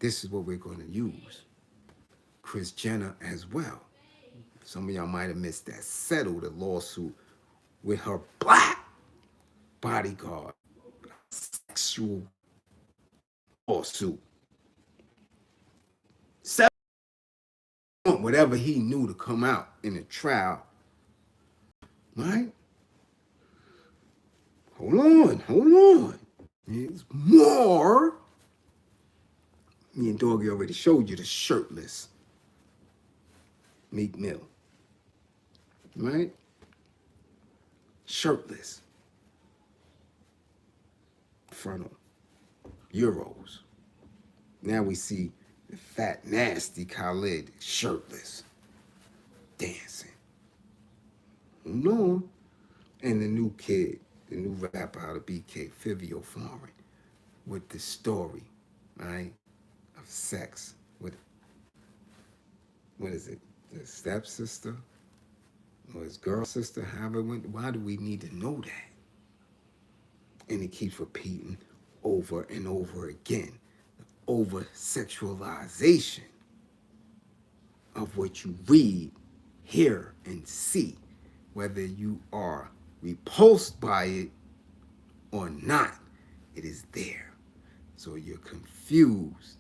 this is what we're going to use. Kris Jenner as well. Some of y'all might have missed that. Settled a lawsuit with her black bodyguard. Sexual lawsuit. Whatever he knew to come out in a trial. Right? Hold on. There's more. Me and Doggy already showed you the shirtless Meek Mill. Right? Shirtless. Frontal. Euros. Now we see the fat, nasty Khalid shirtless. Dancing. Hold on. And the new kid, the new rapper out of BK, Fivio Foreign, with the story, right, of sex with, what is it, the stepsister or his girl sister, however it went. Why do we need to know that? And it keeps repeating over and over again. Over-sexualization of what you read, hear, and see, whether you are repulsed by it or not, it is there. So you're confused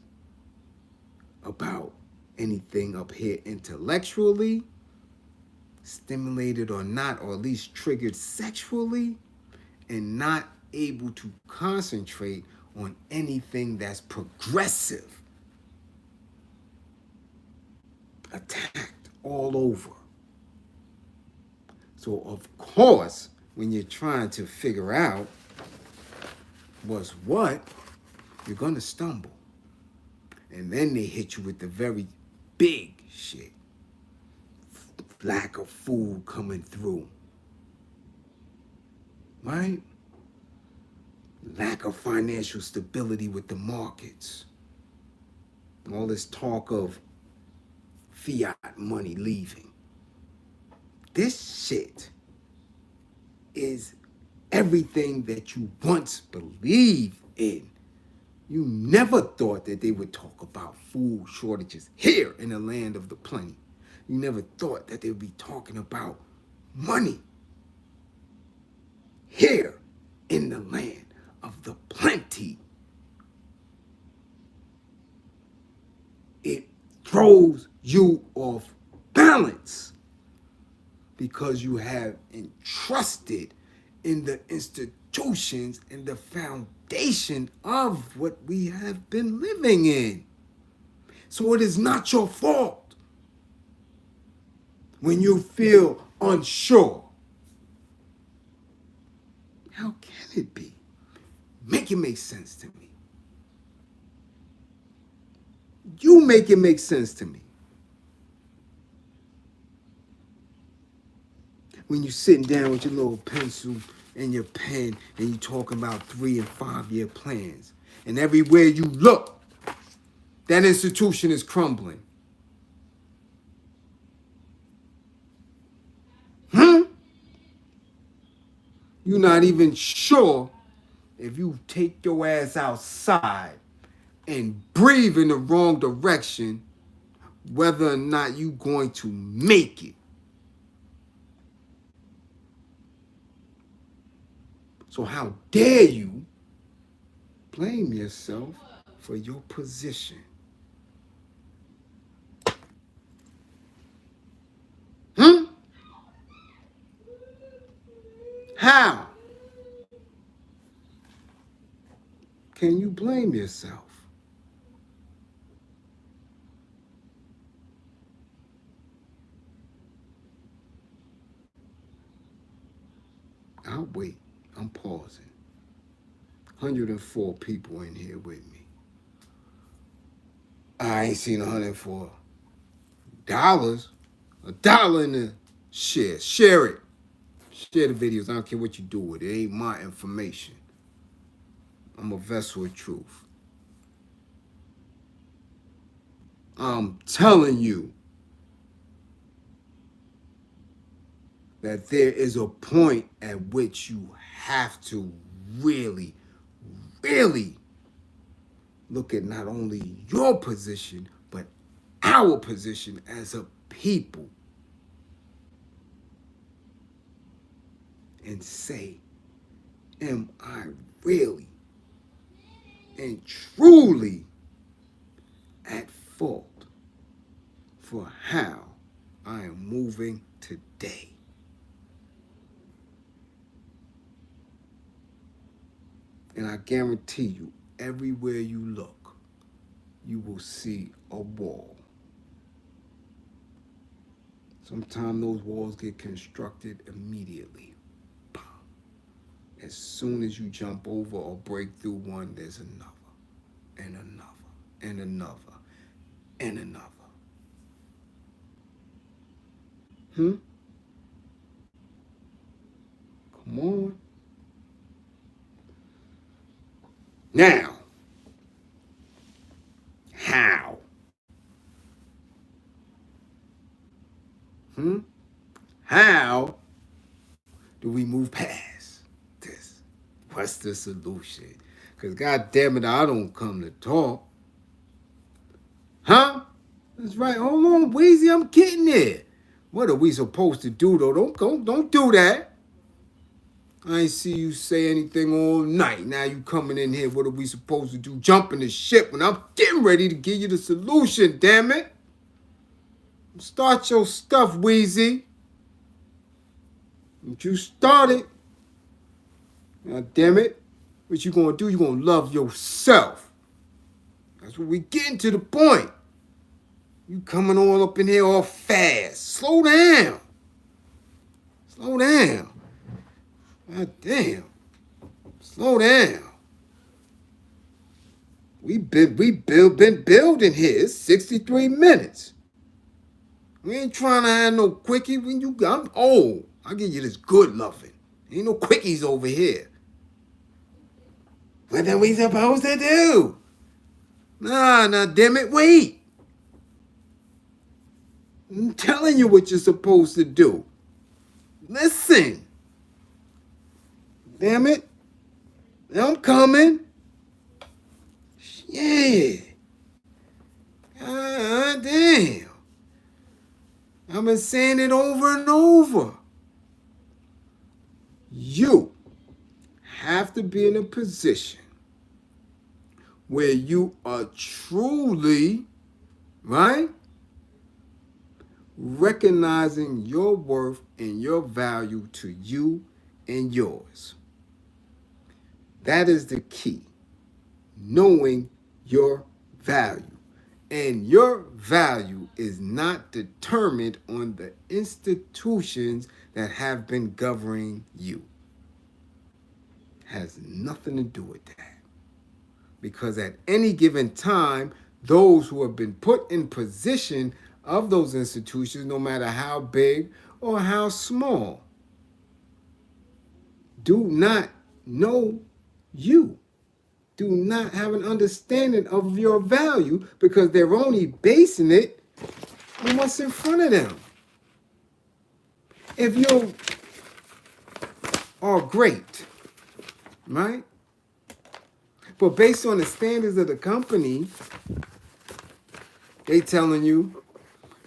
about anything up here intellectually, stimulated or not, or at least triggered sexually, and not able to concentrate on anything that's progressive. Attacked all over. So of course, when you're trying to figure out what's what, you're gonna stumble. And then they hit you with the very big shit. Lack of food coming through. Right? Lack of financial stability with the markets. All this talk of fiat money leaving. This shit is everything that you once believed in. You never thought that they would talk about food shortages here in the land of the plenty. You never thought that they would be talking about money here in the land of the plenty. It throws you off balance because you have entrusted in the institutions and the foundation of what we have been living in. So it is not your fault when you feel unsure. How can it be? Make it make sense to me. You make it make sense to me. When you're sitting down with your little pencil and your pen and you're talking about 3 and 5 year plans, and everywhere you look, that institution is crumbling. You're not even sure if you take your ass outside and breathe in the wrong direction, whether or not you're going to make it. So how dare you blame yourself for your position? Hmm? How can you blame yourself? I'll wait. I'm pausing. 104 people in here with me. I ain't seen $104. A dollar in the share. Share it. Share the videos. I don't care what you do with it. It ain't my information. I'm a vessel of truth. I'm telling you that there is a point at which you have to really, really look at not only your position, but our position as a people and say, am I really and truly at fault for how I am moving today? And I guarantee you, everywhere you look, you will see a wall. Sometimes those walls get constructed immediately. As soon as you jump over or break through one, there's another, and another, and another, and another. Come on. Now, how? How do we move past this? What's the solution? Because God damn it, I don't come to talk. Huh? That's right. Hold on, Weezy, I'm getting there. What are we supposed to do though? Don't do that. I ain't see you say anything all night. Now you coming in here. What are we supposed to do? Jumping the ship when I'm getting ready to give you the solution, damn it. Start your stuff, Weezy. Don't you start it. God damn it. What you gonna do? You gonna love yourself. That's what we getting to the point. You coming all up in here all fast. Slow down. Slow down. God damn. Slow down. Been building here. It's 63 minutes. We ain't trying to have no quickie. I'm old. I'll give you this good loving. Ain't no quickies over here. What are we supposed to do? Nah, damn it, wait. I'm telling you what you're supposed to do. Listen. Damn it. I'm coming. Yeah. God damn. I've been saying it over and over. You have to be in a position where you are truly, right, recognizing your worth and your value to you and yours. That is the key. Knowing your value. And your value is not determined on the institutions that have been governing you. Has nothing to do with that. Because at any given time, those who have been put in position of those institutions, no matter how big or how small, do not know you. Do not have an understanding of your value because they're only basing it on what's in front of them. If you're are great, right? But based on the standards of the company, they telling you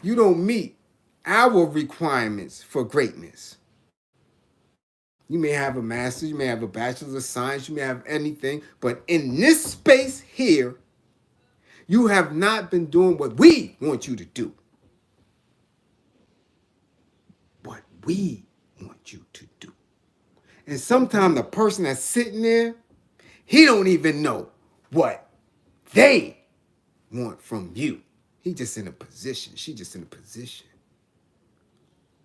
you don't meet our requirements for greatness. You may have a master's, you may have a bachelor's of science, you may have anything, but in this space here, you have not been doing what we want you to do. What we want you to do. And sometimes the person that's sitting there, he don't even know what they want from you. He just in a position. She just in a position.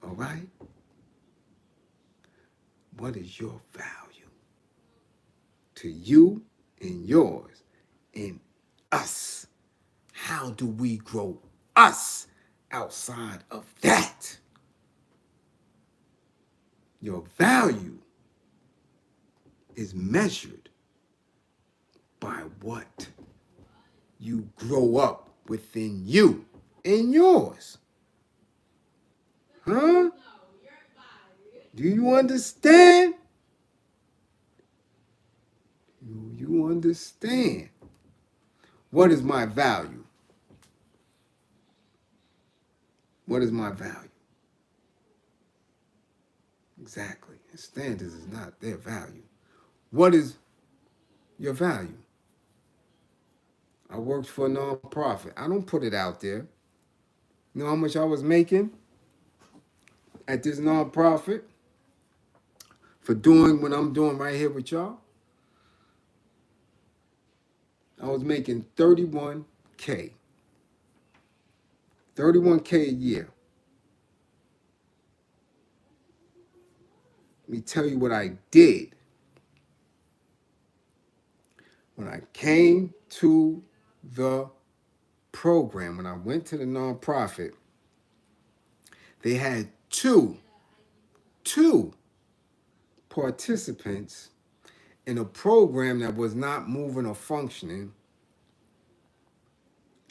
All right? What is your value to you and yours and us? How do we grow us outside of that? Your value is measured by what you grow up within you and yours. Huh? Do you understand? Do you understand? What is my value? What is my value? Exactly. Standards is not their value. What is your value? I worked for a nonprofit. I don't put it out there. You know how much I was making at this nonprofit for doing what I'm doing right here with y'all? I was making 31K. 31K a year. Let me tell you what I did. When I came to the program, when I went to the nonprofit, they had two participants in a program that was not moving or functioning.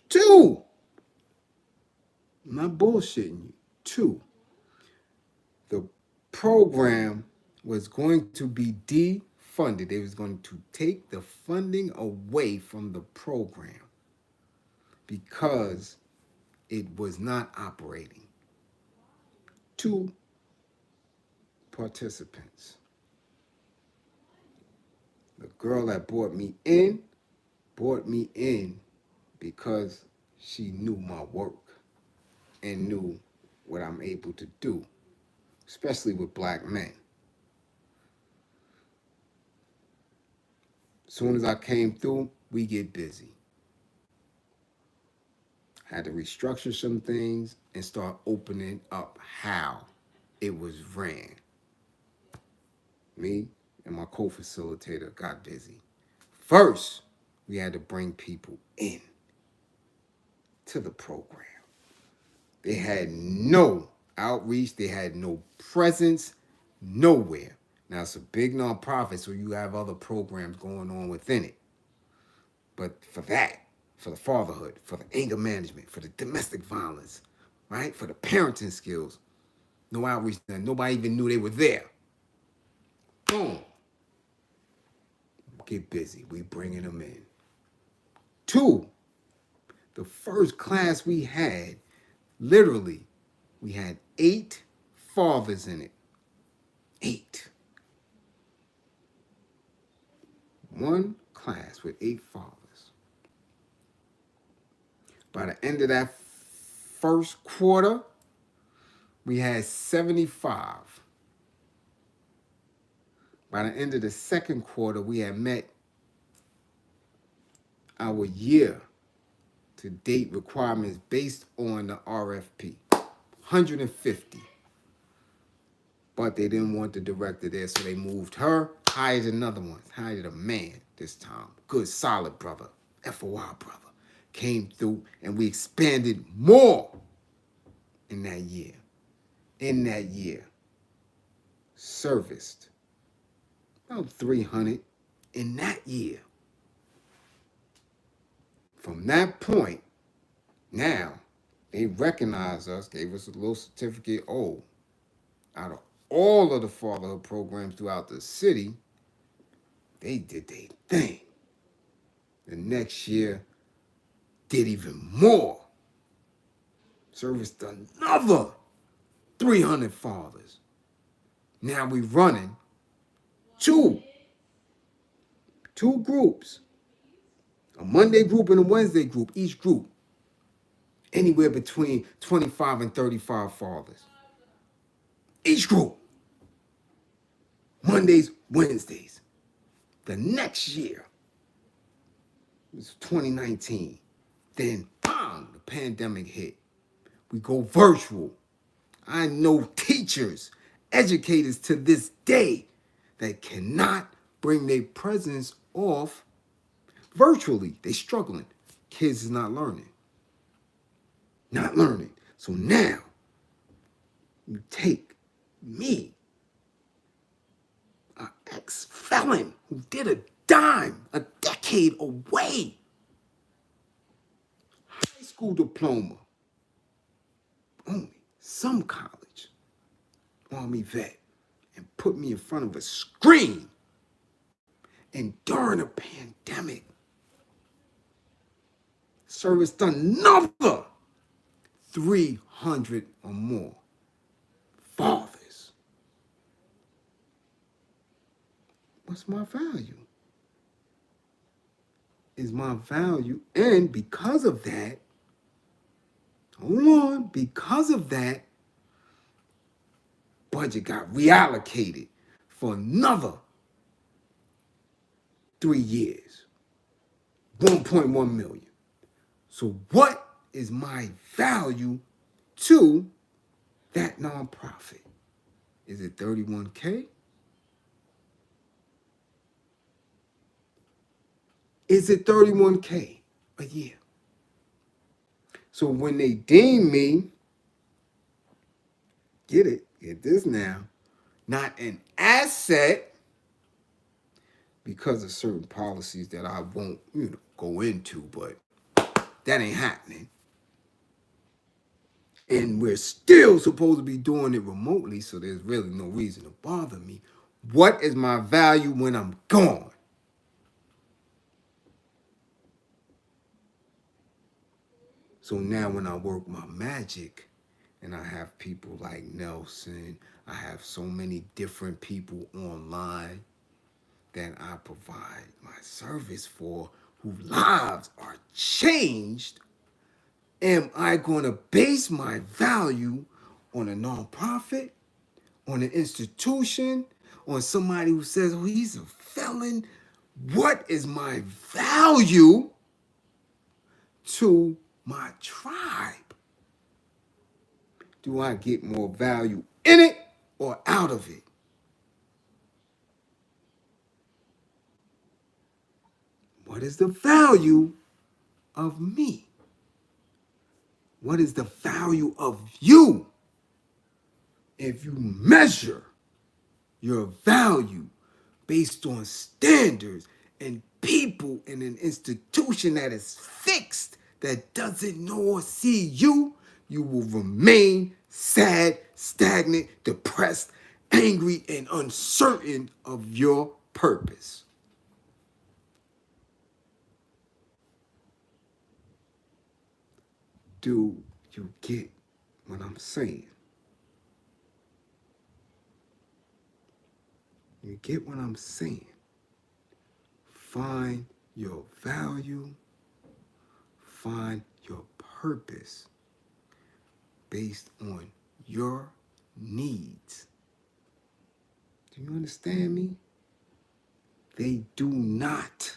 Two! I'm not bullshitting you. Two. The program was going to be defunded. They was going to take the funding away from the program because it was not operating. Two participants. The girl that brought me in because she knew my work and knew what I'm able to do, especially with black men. As soon as I came through, we get busy. Had to restructure some things and start opening up how it was ran. Me and my co-facilitator got busy. First, we had to bring people in to the program. They had no outreach. They had no presence nowhere. Now, it's a big nonprofit, so you have other programs going on within it. But for that, for the fatherhood, for the anger management, for the domestic violence, right? For the parenting skills, no outreach. Nobody even knew they were there. Boom. Get busy. We bringing them in. Two, the first class we had, literally, we had 8 fathers in it. 8. One class with 8 fathers. By the end of that first quarter, we had 75. By the end of the second quarter, we had met our year-to-date requirements based on the RFP. 150. But they didn't want the director there, so they moved her, hired another one, hired a man this time. Good, solid brother, FOI brother. Came through, and we expanded more in that year. In that year, serviced about 300 in that year. From that point, now, they recognized us, gave us a little certificate. Oh, out of all of the fatherhood programs throughout the city, they did their thing. The next year, did even more. Serviced another 300 fathers. Now we running two groups, a Monday group and a Wednesday group, each group anywhere between 25 and 35 fathers. Each group, Mondays, Wednesdays. The next year, it was 2019, then bang, the pandemic hit. We go virtual. I know teachers, educators to this day that cannot bring their presence off virtually. They struggling. Kids is not learning. Not learning. So now, you take me, an ex-felon who did a dime, a decade away, high school diploma, only some college, Army vet, and put me in front of a screen. And during a pandemic, serviced another 300 or more fathers. What's my value? Is my value, and because of that, hold on, because of that, budget got reallocated for another 3 years, 1.1 million. So what is my value to that nonprofit? Is it 31K? Is it 31K a year? So when they deem me, get this now, not an asset because of certain policies that I won't, go into, but that ain't happening. And we're still supposed to be doing it remotely, so there's really no reason to bother me. What is my value when I'm gone? So now when I work my magic and I have people like Nelson, I have so many different people online that I provide my service for whose lives are changed, am I going to base my value on a nonprofit, on an institution, on somebody who says, oh, he's a felon? What is my value to my tribe? Do I get more value in it or out of it? What is the value of me? What is the value of you? If you measure your value based on standards and people in an institution that is fixed, that doesn't know or see you, you will remain sad, stagnant, depressed, angry, and uncertain of your purpose. Do you get what I'm saying? You get what I'm saying? Find your value, find your purpose based on your needs. Do you understand me? They do not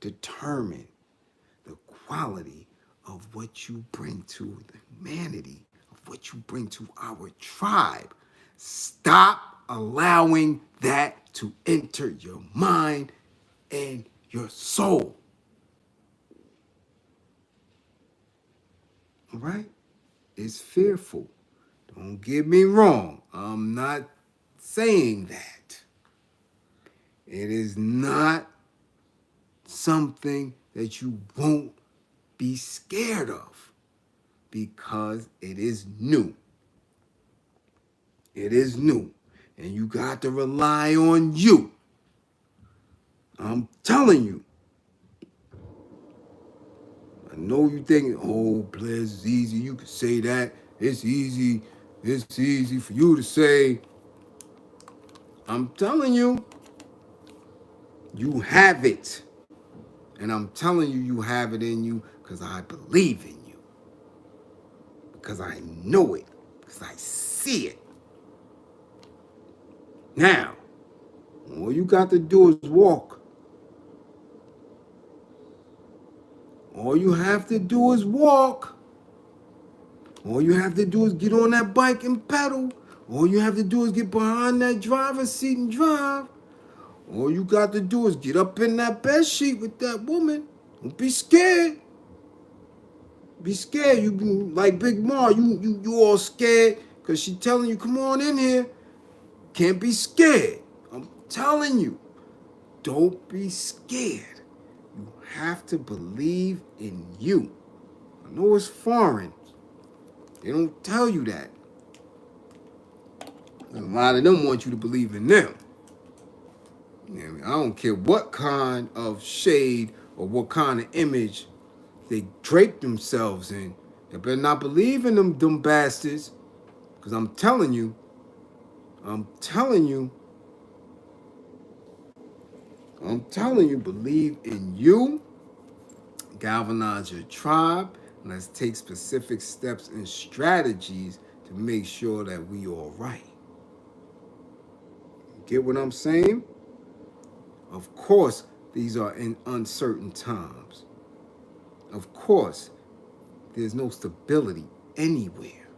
determine the quality of what you bring to humanity, of what you bring to our tribe. Stop allowing that to enter your mind and your soul. All right? It's fearful. Don't get me wrong. I'm not saying that. It is not something that you won't be scared of because it is new. It is new. And you got to rely on you. I'm telling you. I know you thinking, oh, Bliz is easy. You can say that. It's easy. It's easy for you to say. I'm telling you, you have it. And I'm telling you, you have it in you because I believe in you. Because I know it. Because I see it. Now, all you got to do is walk. All you have to do is walk. All you have to do is get on that bike and pedal. All you have to do is get behind that driver's seat and drive. All you got to do is get up in that bed sheet with that woman. Don't be scared. Be scared. You like Big Ma. You all scared because she telling you, come on in here. Can't be scared. I'm telling you. Don't be scared. You have to believe in you. I know it's foreign. They don't tell you that. A lot of them want you to believe in them. I don't care what kind of shade or what kind of image they drape themselves in. They better not believe in them bastards. Because I'm telling you, believe in you, galvanize your tribe, and let's take specific steps and strategies to make sure that we all right. Get what I'm saying? Of course, these are in uncertain times. Of course, there's no stability anywhere.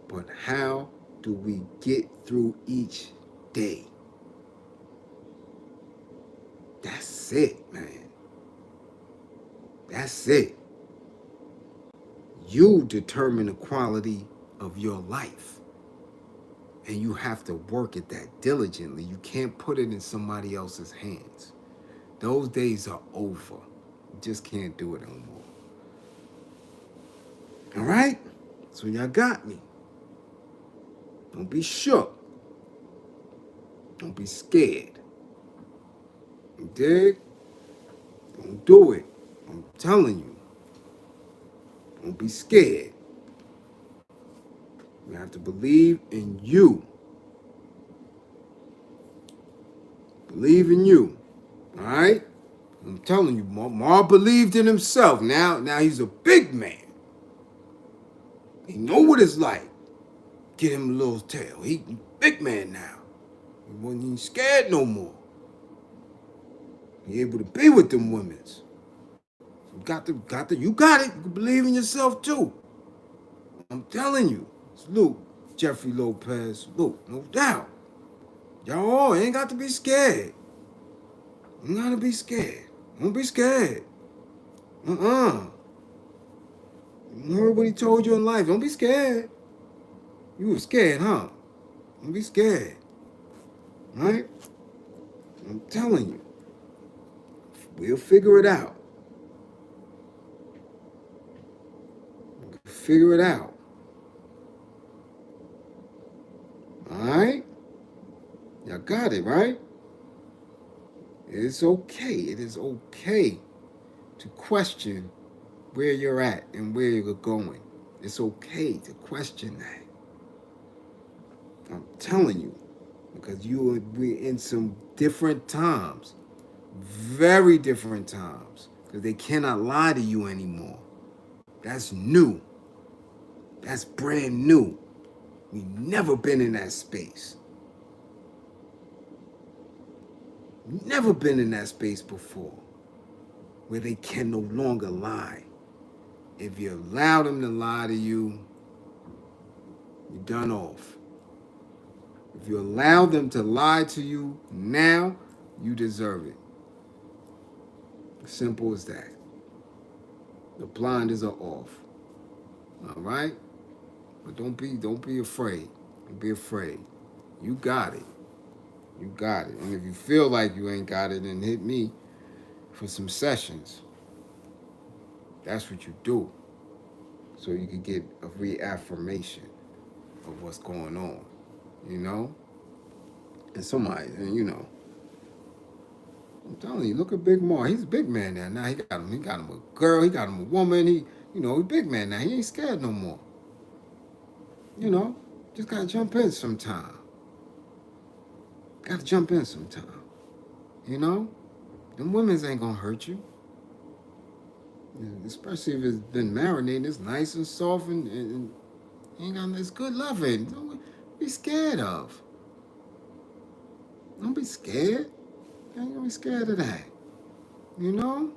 But how do we get through each day? That's it, man. That's it. You determine the quality of your life. And you have to work at that diligently. You can't put it in somebody else's hands. Those days are over. You just can't do it no more. All right? So y'all got me. Don't be shook. Don't be scared. You dig? Don't do it. I'm telling you. Don't be scared. You have to believe in you. Believe in you. All right? I'm telling you, Ma believed in himself. Now he's a big man. He know what it's like. Get him a little tail. He big man now. He wasn't even scared no more. He able to be with them women's. You got it. You can believe in yourself too. I'm telling you. Salute, Jeffrey Lopez. Salute, no doubt. Y'all all ain't got to be scared. You gotta be scared. Don't be scared. You heard what he told you in life. Don't be scared. You were scared, huh? Don't be scared. Right? I'm telling you. We'll figure it out. We'll figure it out. Alright? Y'all got it, right? It's okay. It is okay to question where you're at and where you're going. It's okay to question that. I'm telling you. Because we're in some different times. Very different times. Because they cannot lie to you anymore. That's new. That's brand new. We've never been in that space. Never been in that space before. Where they can no longer lie. If you allow them to lie to you, you're done off. If you allow them to lie to you now, you deserve it. Simple as that. The blinders are off. All right? But don't be afraid. Don't be afraid. You got it. You got it. And if you feel like you ain't got it, then hit me for some sessions. That's what you do. So you can get a reaffirmation. of what's going on, you know? And somebody, and you know, I'm telling you, look at Big Mar. He's a big man now. Now he got him a girl, he got him a woman. He's a big man now. He ain't scared no more. You know, just gotta jump in sometime. Gotta jump in sometime. You know, them women's ain't gonna hurt you. Especially if it's been marinated, it's nice and soft and ain't got it's good loving. Don't be scared of. Don't be scared. You ain't gonna be scared of that. You know?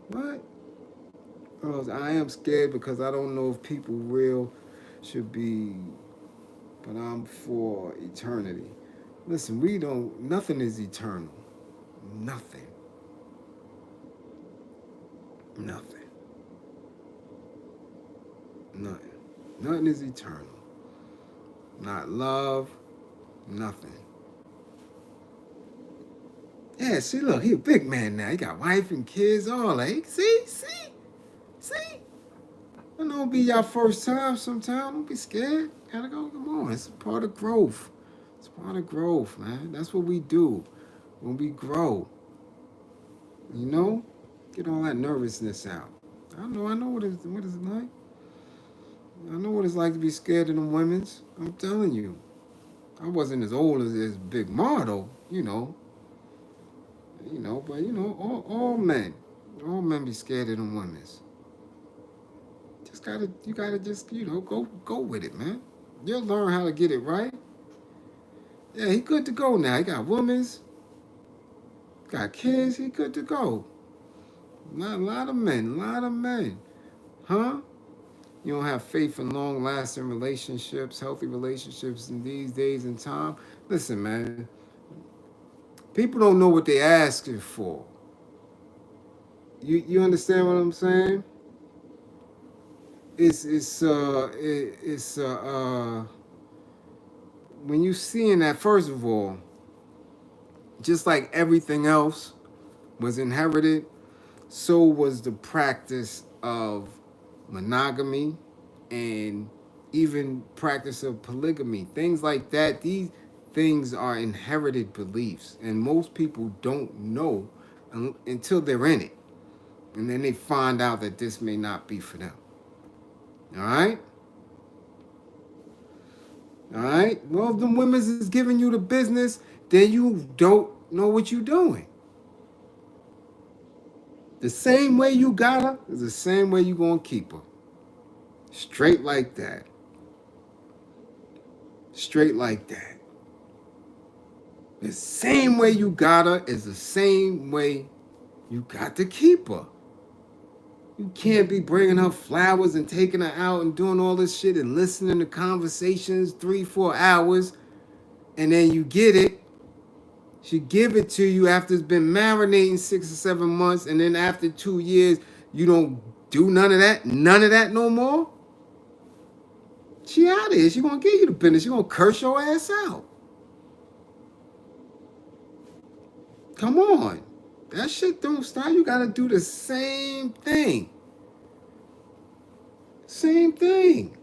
What? I am scared because I don't know if people real should be, but I'm for eternity. Listen, nothing is eternal. Nothing. Nothing. Nothing. Nothing is eternal. Not love, nothing. Yeah, see, look, he a big man now. He got wife and kids, all that. See? It don't be your first time sometime. Don't be scared. Gotta go, come on. It's part of growth. It's part of growth, man. That's what we do when we grow. You know? Get all that nervousness out. I know what it's like. I know what it's like to be scared of them women's. I'm telling you. I wasn't as old as Big Ma though, but all men be scared of them women's. You gotta just, go with it, man. You'll learn how to get it right. Yeah, he good to go now. He got women's, got kids, he good to go. A lot of men. Huh? You don't have faith in long-lasting relationships, healthy relationships in these days and time. Listen, man. People don't know what they asking for. You understand what I'm saying? It's when you seeing that, first of all, just like everything else was inherited, so was the practice of monogamy and even practice of polygamy. Things like that. These things are inherited beliefs, and most people don't know until they're in it. And then they find out that this may not be for them. All right? All right? Well, if the women's is giving you the business, then you don't know what you're doing. The same way you got her is the same way you gonna keep her. Straight like that. Straight like that. The same way you got her is the same way you got to keep her. You can't be bringing her flowers and taking her out and doing all this shit and listening to conversations 3-4 hours, and then you get it. She give it to you after it's been marinating 6 or 7 months, and then after 2 years, you don't do none of that no more. She out of here. She gonna give you the business. She gonna curse your ass out. Come on. That shit don't stop. You gotta do the same thing. Same thing.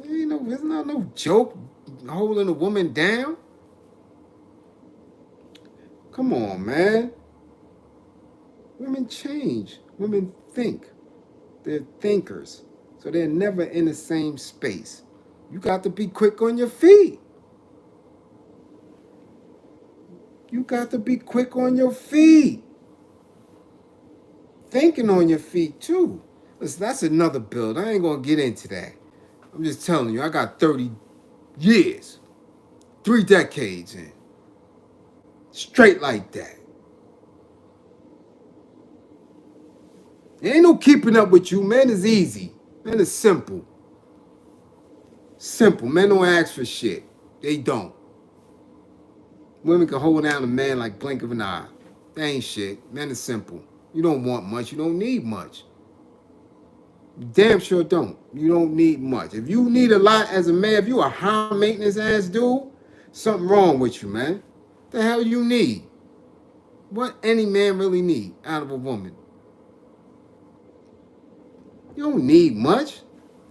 It's not no joke holding a woman down. Come on, man. Women change. Women think. They're thinkers. So they're never in the same space. You got to be quick on your feet. You got to be quick on your feet. Thinking on your feet, too. Listen, that's another build. I ain't going to get into that. I'm just telling you, I got 30 years. 3 decades in. Straight like that. There ain't no keeping up with you. Man is easy. Man is simple. Simple. Men don't ask for shit. They don't. Women can hold down a man like blink of an eye. That ain't shit. Men is simple. You don't want much. You don't need much. You damn sure don't. You don't need much. If you need a lot as a man, if you a high maintenance ass dude, something wrong with you, man. The hell you need? What any man really need out of a woman? You don't need much.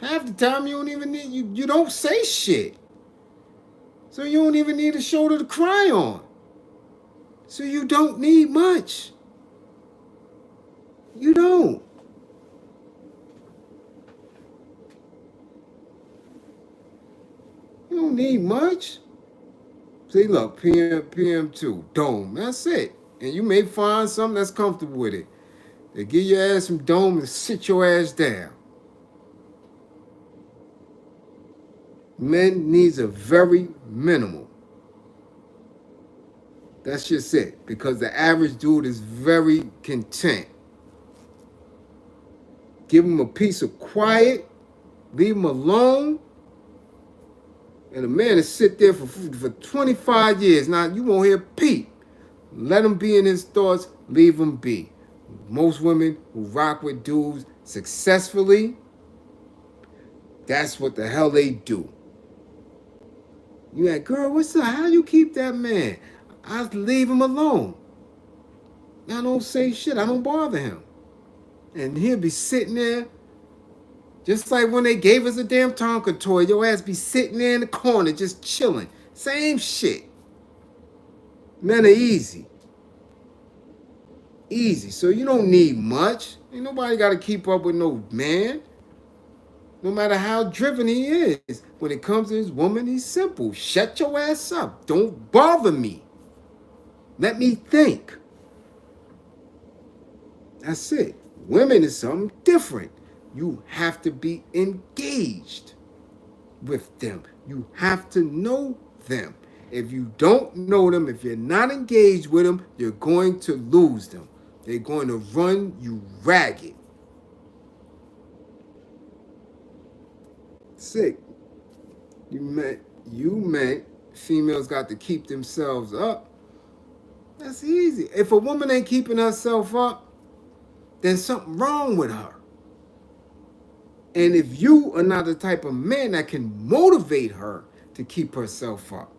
Half the time you don't even need you don't say shit. So you don't even need a shoulder to cry on. So you don't need much. You don't. You don't need much. See, look, PM2, dome. That's it. And you may find something that's comfortable with it. They give your ass some dome and sit your ass down. Men needs a very minimal. That's just it. Because the average dude is very content. Give him a piece of quiet. Leave him alone. And a man to sit there for 25 years. Now, you won't hear peep. Let him be in his thoughts. Leave him be. Most women who rock with dudes successfully, that's what the hell they do. You like, girl, what's up? How you keep that man? I leave him alone. I don't say shit. I don't bother him. And he'll be sitting there, just like when they gave us a damn Tonka toy. Your ass be sitting there in the corner just chilling. Same shit. Men are easy. Easy. So you don't need much. Ain't nobody got to keep up with no man. No matter how driven he is. When it comes to his woman, he's simple. Shut your ass up. Don't bother me. Let me think. That's it. Women is something different. You have to be engaged with them. You have to know them. If you don't know them, if you're not engaged with them, you're going to lose them. They're going to run you ragged. Sick. You meant females got to keep themselves up. That's easy. If a woman ain't keeping herself up, then something wrong with her. And if you are not the type of man that can motivate her to keep herself up,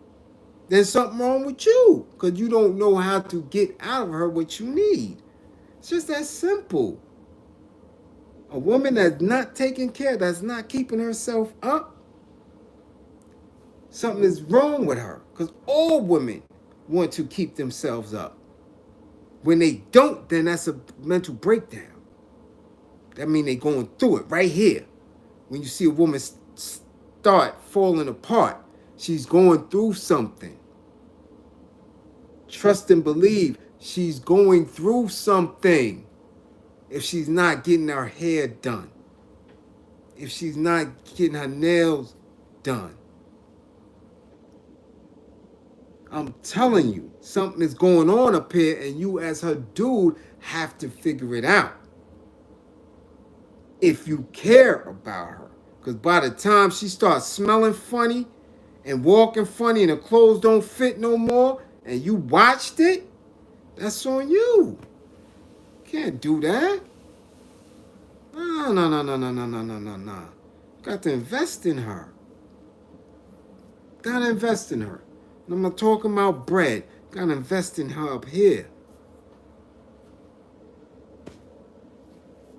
then something wrong with you, because you don't know how to get out of her what you need. It's just that simple. A woman that's not taking care, that's not keeping herself up, something is wrong with her, because all women want to keep themselves up. When they don't, then that's a mental breakdown. That means they're going through it right here. When you see a woman start falling apart, she's going through something. Trust and believe she's going through something. If she's not getting her hair done, if she's not getting her nails done, I'm telling you, something is going on up here, and you as her dude have to figure it out. If you care about her. Because by the time she starts smelling funny and walking funny and her clothes don't fit no more, and you watched it, that's on you. Can't do that. No. Got to invest in her. Gotta invest in her. And I'm not talking about bread. Gotta invest in her up here.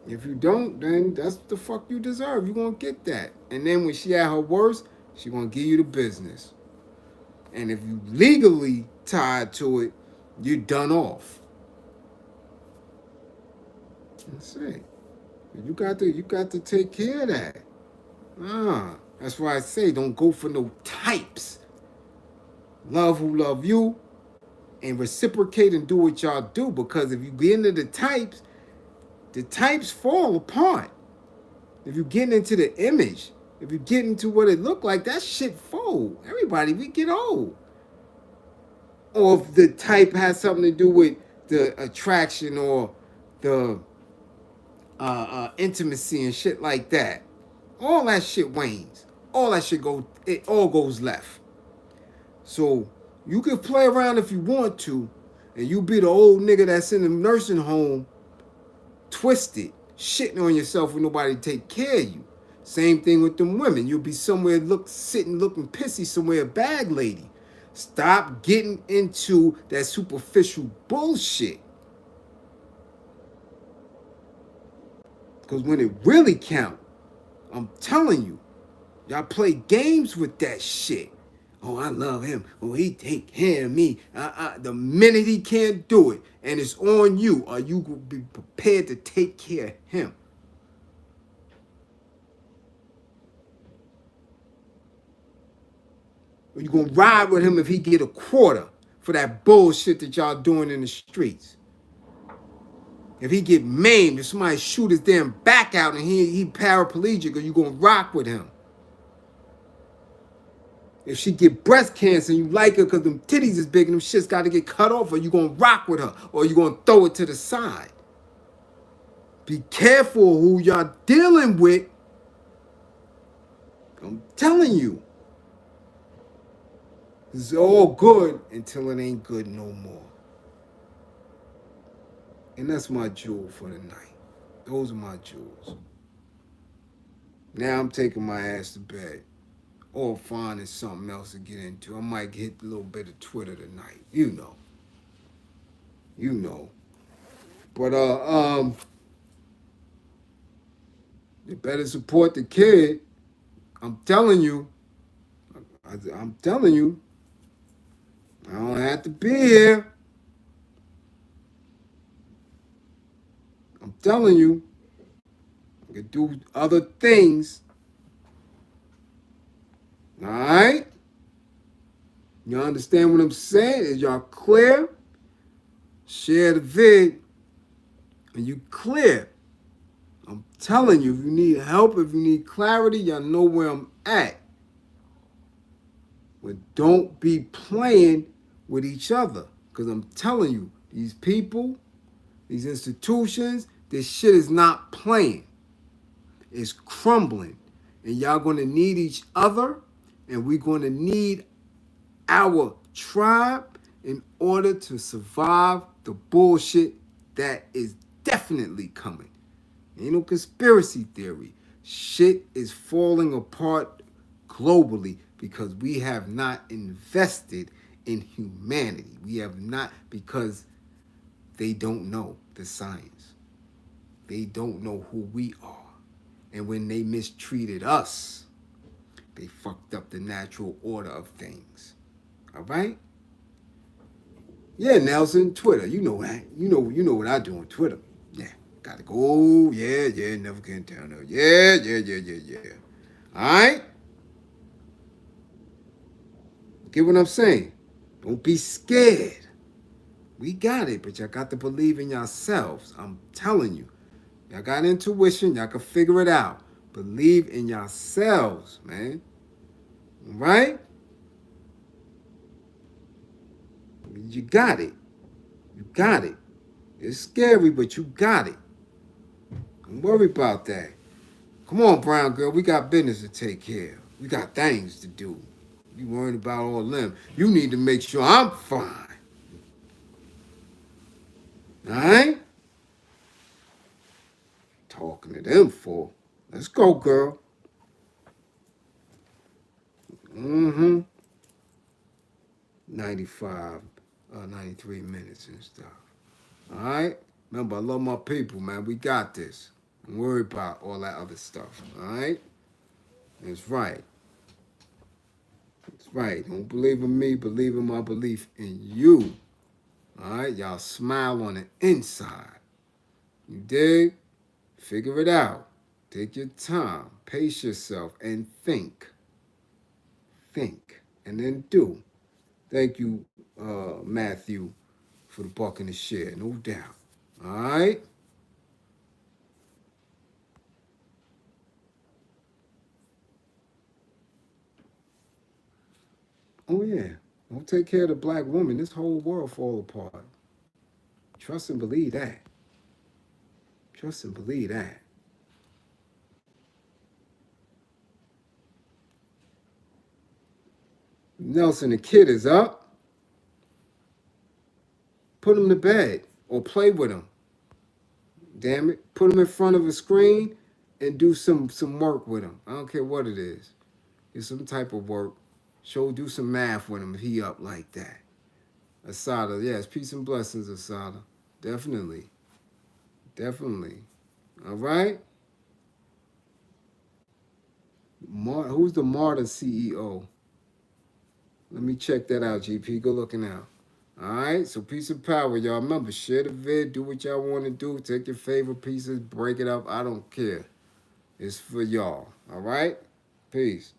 If you don't, then that's the fuck you deserve. You're going to get that. And then when she at her worst, she going to give you the business. And if you legally tied to it, you're done off. That's it. You got to take care of that. That's why I say don't go for no types. Love who love you and reciprocate and do what y'all do. Because if you get into the types fall apart. If you're getting into the image, if you get into what it look like, that shit fold. Everybody, we get old. Or if the type has something to do with the attraction or the intimacy and shit like that, all that shit wanes. All that shit it all goes left. So you can play around if you want to, and you be the old nigga that's in the nursing home, twisted, shitting on yourself with nobody to take care of you. Same thing with them women. You'll be somewhere sitting looking pissy somewhere, a bag lady. Stop getting into that superficial bullshit. Because when it really counts, I'm telling you, y'all play games with that shit. Oh, I love him. Oh, he take care of me. The minute he can't do it and it's on you, are you going to be prepared to take care of him? Or you going to ride with him if he get a quarter for that bullshit that y'all doing in the streets? If he get maimed, if somebody shoot his damn back out and he paraplegic, are you going to rock with him? If she get breast cancer and you like her because them titties is big and them shit's got to get cut off, or you going to rock with her, or you going to throw it to the side? Be careful who y'all dealing with. I'm telling you. It's all good until it ain't good no more. And that's my jewel for the night. Those are my jewels. Now I'm taking my ass to bed. Or finding something else to get into. I might hit a little bit of Twitter tonight. You know. You know. But you better support the kid. I'm telling you. I'm telling you. I don't have to be here. I'm telling you. I can do other things. Alright? You understand what I'm saying? Is y'all clear? Share the vid. And you clear. I'm telling you, if you need help, if you need clarity, y'all know where I'm at. But don't be playing with each other. Because I'm telling you, these people, these institutions, this shit is not playing. It's crumbling. And y'all going to need each other. And we're going to need our tribe in order to survive the bullshit that is definitely coming. Ain't no conspiracy theory. Shit is falling apart globally because we have not invested in humanity. We have not, because they don't know the science. They don't know who we are. And when they mistreated us, they fucked up the natural order of things. All right? Yeah, Nelson, Twitter. You know that. You know what I do on Twitter. Yeah. Gotta go. Yeah, never can tell no. Yeah. Alright? Get what I'm saying? Don't be scared. We got it, but y'all got to believe in yourselves. I'm telling you. Y'all got intuition, y'all can figure it out. Believe in yourselves, man. Right? You got it. You got it. It's scary, but you got it. Don't worry about that. Come on, brown girl. We got business to take care of. We got things to do. You worried about all them. You need to make sure I'm fine. All right? Talking to them for. Let's go, girl. 95, 93 minutes and stuff. All right? Remember, I love my people, man. We got this. Don't worry about all that other stuff. All right? That's right. That's right. Don't believe in me. Believe in my belief in you. All right? Y'all smile on the inside. You dig? Figure it out. Take your time. Pace yourself and think. Think. And then do. Thank you, Matthew, for the buck and the share. No doubt. All right? Oh, yeah. Don't take care of the black woman. This whole world fall apart. Trust and believe that. Trust and believe that. Nelson, the kid is up. Put him to bed or play with him. Damn it. Put him in front of a screen and do some work with him. I don't care what it is. It's some type of work. Do some math with him if he up like that. Asada, yes, peace and blessings, Asada. Definitely. Definitely. All right? Who's the Martyr CEO? Let me check that out, GP. Go looking out. All right, so peace and power, y'all. Remember, share the vid, do what y'all want to do. Take your favorite pieces, break it up. I don't care. It's for y'all. All right? Peace.